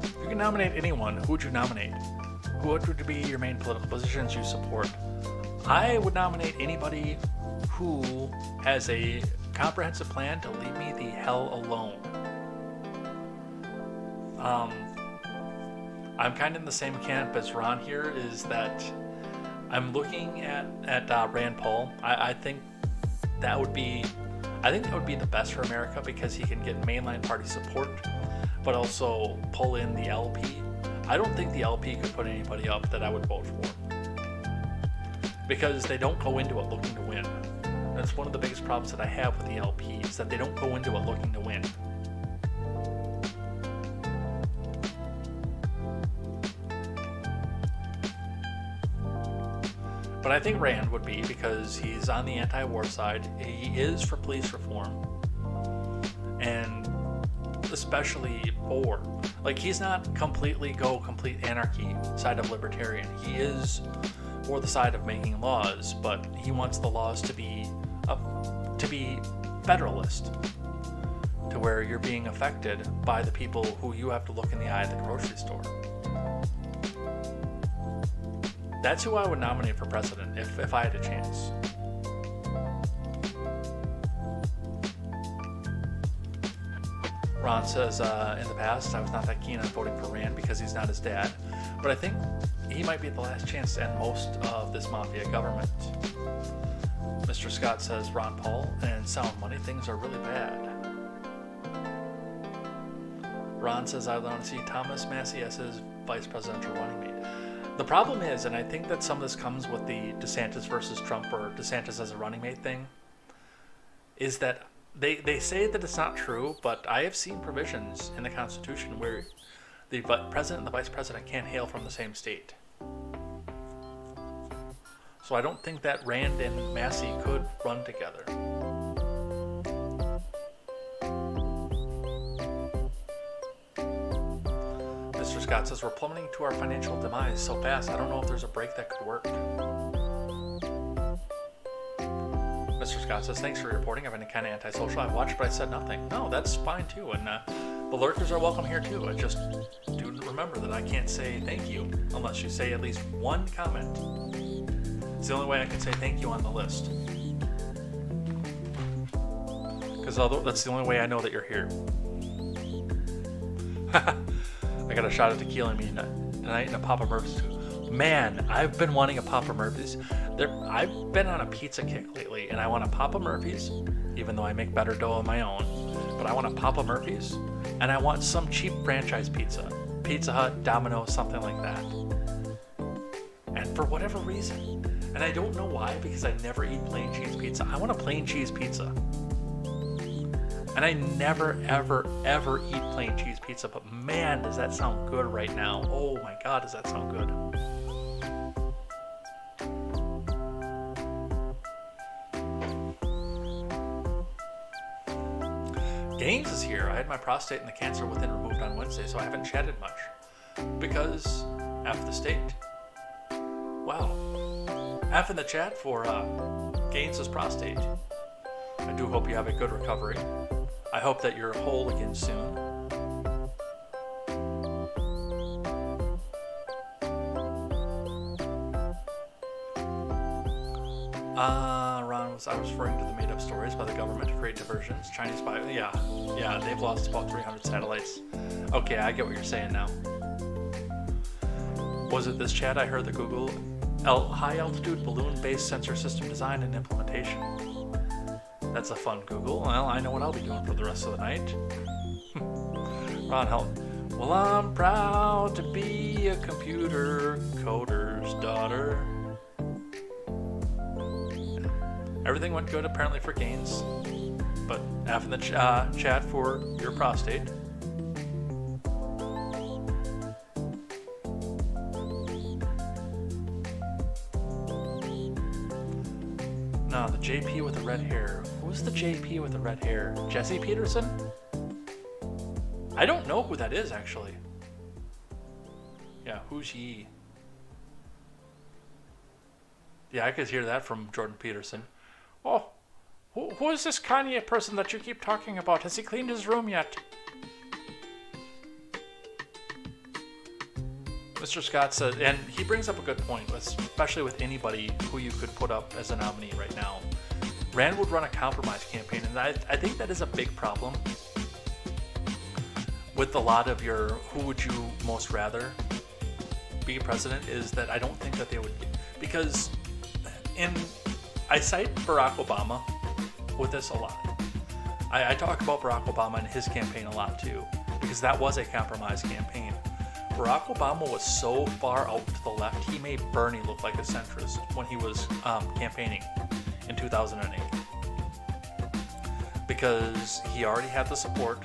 If you could nominate anyone, who would you nominate? What would be your main political positions you support? I would nominate anybody who has a comprehensive plan to leave me the hell alone. I'm kind of in the same camp as Ron here, is that I'm looking at Rand Paul. I think that would be the best for America, because he can get mainline party support, but also pull in the LP. I don't think the LP could put anybody up that I would vote for, because they don't go into it looking to win. That's one of the biggest problems that I have with the LP, is that they don't go into it looking to win. But I think Rand would be, because he's on the anti-war side. He is for police reform, and especially for, like, he's not complete anarchy side of libertarian. He is for the side of making laws, but he wants the laws to be federalist, to where you're being affected by the people who you have to look in the eye at the grocery store. That's who I would nominate for president if I had a chance. Ron says, in the past, I was not that keen on voting for Rand because he's not his dad, but I think he might be the last chance to end most of this mafia government. Mr. Scott says, Ron Paul and Sound Money, things are really bad. Ron says, I want to see Thomas Massie as his vice presidential running mate. The problem is, and I think that some of this comes with the DeSantis versus Trump or DeSantis as a running mate thing, is that they say that it's not true, but I have seen provisions in the Constitution where the president and the vice president can't hail from the same state. So I don't think that Rand and Massie could run together. Mr. Scott says, we're plummeting to our financial demise so fast, I don't know if there's a break that could work. Mr. Scott says, thanks for reporting. I've been kind of antisocial. I've watched, but I said nothing. No, that's fine too. And the lurkers are welcome here too. I just do remember that I can't say thank you unless you say at least one comment. It's the only way I can say thank you on the list. Because that's the only way I know that you're here. I got a shot of tequila in me tonight and a Papa Murphy's. Man, I've been wanting a Papa Murphy's. I've been on a pizza kick lately, and I want a Papa Murphy's, even though I make better dough of my own. But I want a Papa Murphy's, and I want some cheap franchise pizza. Pizza Hut, Domino's, something like that. And for whatever reason, and I don't know why, because I never eat plain cheese pizza. I want a plain cheese pizza. And I never, ever, ever eat plain cheese pizza, but man, does that sound good right now. Oh my God, does that sound good. Gaines is here. I had my prostate and the cancer within removed on Wednesday, so I haven't chatted much. Because F the state. Wow. F in the chat for Gaines' prostate. I do hope you have a good recovery. I hope that you're whole again soon. I was referring to the made-up stories by the government to create diversions. Chinese spy, yeah, they've lost about 300 satellites. Okay, I get what you're saying now. Was it this chat I heard the Google high-altitude balloon-based sensor system design and implementation? That's a fun Google. Well, I know what I'll be doing for the rest of the night. Ron Helen. Well, I'm proud to be a computer coder's daughter. Everything went good apparently for Gaines, but F in the chat for your prostate. No, the JP with the red hair. Who's the JP with the red hair? Jesse Peterson? I don't know who that is actually. Yeah, who's he? Yeah, I could hear that from Jordan Peterson. Oh, who is this Kanye person that you keep talking about? Has he cleaned his room yet? Mr. Scott said, and he brings up a good point, especially with anybody who you could put up as a nominee right now. Rand would run a compromise campaign, and I think that is a big problem with a lot of your who would you most rather be president, is that I don't think that they would, because I cite Barack Obama with this a lot. I talk about Barack Obama and his campaign a lot too, because that was a compromise campaign. Barack Obama was so far out to the left, he made Bernie look like a centrist when he was campaigning in 2008. Because he already had the support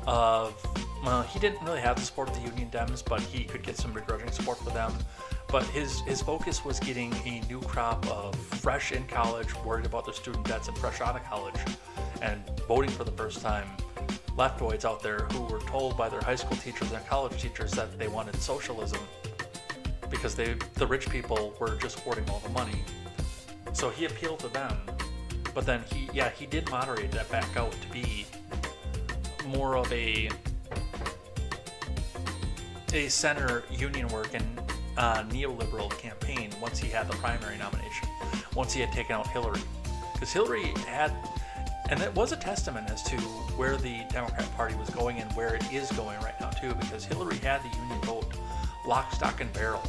of, well, he didn't really have the support of the Union Dems, but he could get some begrudging support for them. But his focus was getting a new crop of fresh in college, worried about their student debts, and fresh out of college, and voting for the first time leftoids out there who were told by their high school teachers and college teachers that they wanted socialism because the rich people were just hoarding all the money. So he appealed to them, but then he did moderate that back out to be more of a center union work and neoliberal campaign once he had the primary nomination, once he had taken out Hillary. Because Hillary had, and it was a testament as to where the Democrat Party was going and where it is going right now too, because Hillary had the union vote lock, stock, and barrel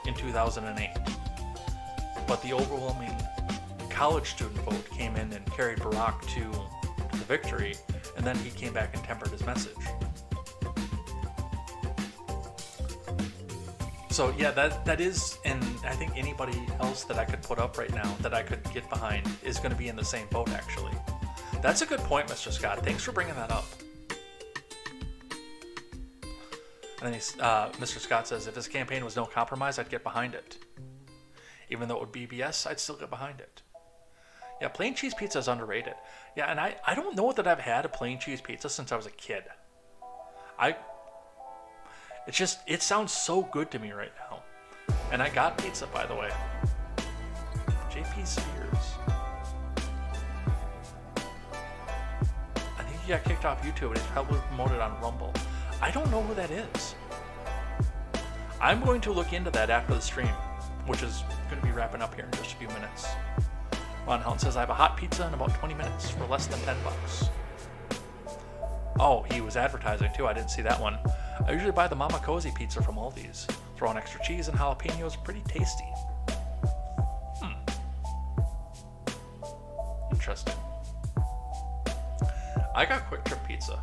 in 2008. But the overwhelming college student vote came in and carried Barack to the victory, and then he came back and tempered his message. So yeah, that is, and I think anybody else that I could put up right now that I could get behind is going to be in the same boat, actually. That's a good point, Mr. Scott. Thanks for bringing that up. And then Mr. Scott says, if his campaign was no compromise, I'd get behind it. Even though it would be BS, I'd still get behind it. Yeah, plain cheese pizza is underrated. Yeah, and I don't know that I've had a plain cheese pizza since I was a kid. It sounds so good to me right now. And I got pizza, by the way. JP Spears. I think he got kicked off YouTube and he's probably promoted on Rumble. I don't know who that is. I'm going to look into that after the stream, which is going to be wrapping up here in just a few minutes. Ron Hunt says, I have a hot pizza in about 20 minutes for less than $10. Oh, he was advertising too. I didn't see that one. I usually buy the Mama Cozy pizza from Aldi's. Throw on extra cheese and jalapenos. Pretty tasty. Interesting. I got Quick Trip pizza,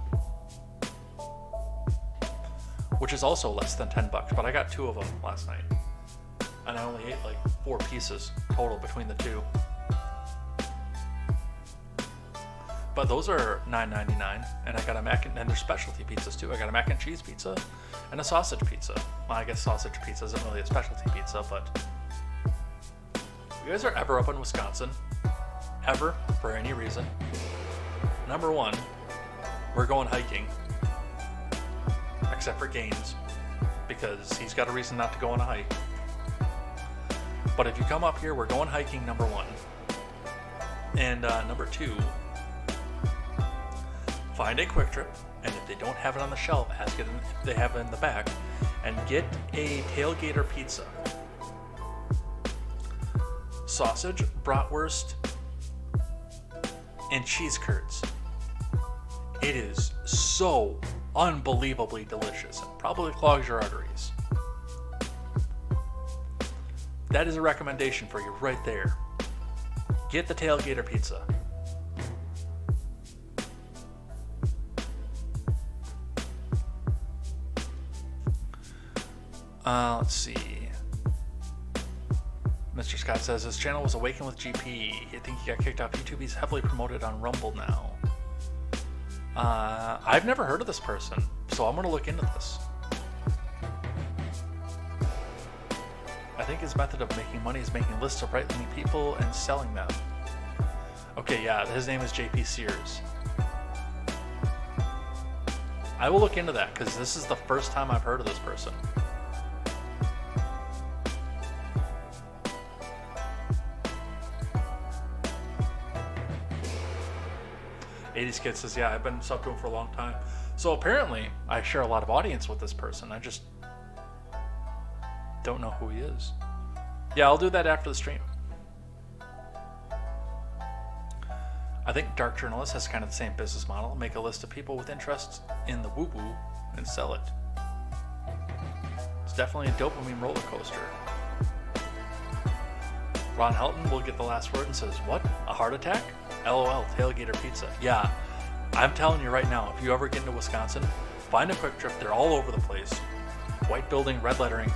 which is also less than $10, but I got 2 of them last night. And I only ate like 4 pieces total between the 2. But those are $9.99, and I got and there's specialty pizzas too. I got a mac and cheese pizza and a sausage pizza. Well, I guess sausage pizza isn't really a specialty pizza, but if you guys are ever up in Wisconsin, ever, for any reason, number 1, we're going hiking, except for Gaines, because he's got a reason not to go on a hike. But if you come up here, we're going hiking, number 1. And number 2, find a Quick Trip, and if they don't have it on the shelf, ask it if they have it in the back, and get a tailgater pizza. Sausage, bratwurst, and cheese curds. It is so unbelievably delicious and probably clogs your arteries. That is a recommendation for you right there. Get the tailgater pizza. Let's see. Mr. Scott says his channel was Awaken with GP. I think he got kicked off YouTube. He's heavily promoted on Rumble now. I've never heard of this person, so I'm going to look into this. I think his method of making money is making lists of right-leaning people and selling them. Okay, yeah, his name is JP Sears. I will look into that, because this is the first time I've heard of this person. 80s Kid says, yeah, I've been subbed to him for a long time. So apparently, I share a lot of audience with this person. I just don't know who he is. Yeah, I'll do that after the stream. I think Dark Journalist has kind of the same business model. Make a list of people with interests in the woo-woo and sell it. It's definitely a dopamine roller coaster. Ron Helton will get the last word and says, what? A heart attack? LOL, tailgater pizza. Yeah, I'm telling you right now, if you ever get into Wisconsin, find a Quick Trip. They're all over the place. White building, red lettering.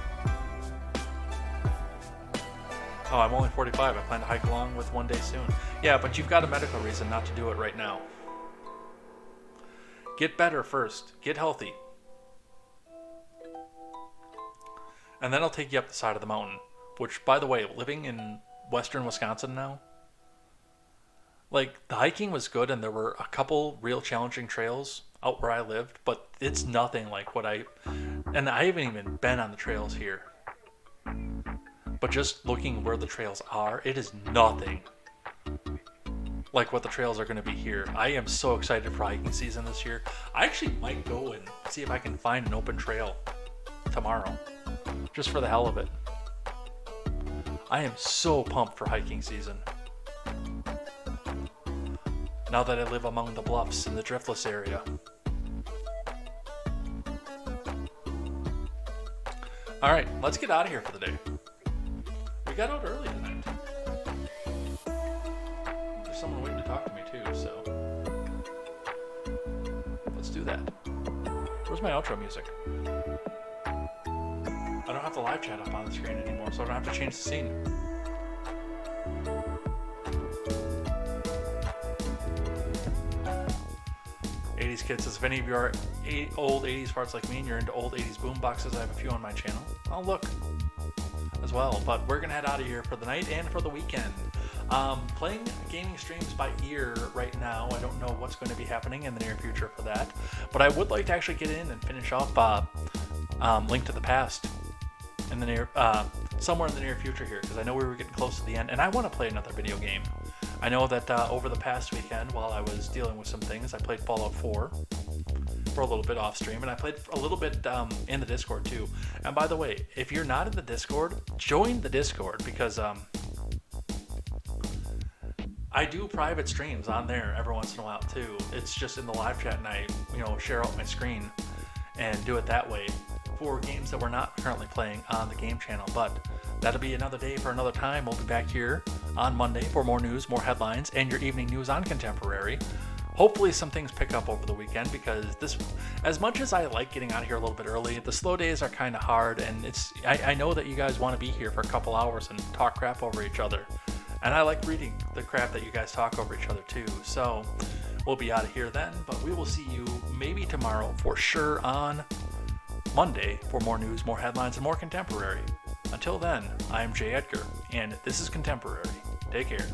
Oh, I'm only 45. I plan to hike along with one day soon. Yeah, but you've got a medical reason not to do it right now. Get better first. Get healthy. And then I'll take you up the side of the mountain. Which, by the way, living in western Wisconsin now, like, the hiking was good and there were a couple real challenging trails out where I lived, but it's nothing like what I And I haven't even been on the trails here. But just looking where the trails are, it is nothing like what the trails are going to be here. I am so excited for hiking season this year. I actually might go and see if I can find an open trail tomorrow, just for the hell of it. I am so pumped for hiking season. Now that I live among the bluffs in the Driftless area. Alright, let's get out of here for the day. We got out early tonight. There's someone waiting to talk to me too, so let's do that. Where's my outro music? I don't have the live chat up on the screen anymore, so I don't have to change the scene. '80s Kids says, if any of you are old '80s farts like me and you're into old '80s boom boxes, I have a few on my channel. I'll look as well. But we're gonna head out of here for the night and for the weekend. Playing gaming streams by ear right now. I don't know what's going to be happening in the near future for that, but I would like to actually get in and finish up Link to the Past in the near somewhere in the near future here, because I know we were getting close to the end, and I want to play another video game. I know that over the past weekend, while I was dealing with some things, I played Fallout 4 for a little bit off stream, and I played a little bit in the Discord too. And by the way, if you're not in the Discord, join the Discord, because I do private streams on there every once in a while too. It's just in the live chat, and I share out my screen and do it that way for games that we're not currently playing on the game channel. But that'll be another day for another time. We'll be back here on Monday for more news, more headlines, and your evening news on Contemporary. Hopefully some things pick up over the weekend, because this, as much as I like getting out of here a little bit early, the slow days are kind of hard, and I know that you guys want to be here for a couple hours and talk crap over each other. And I like reading the crap that you guys talk over each other too. So we'll be out of here then, but we will see you maybe tomorrow for sure on Monday for more news, more headlines, and more Contemporary. Until then, I'm Jay Edgar, and this is Contemporary. Take care.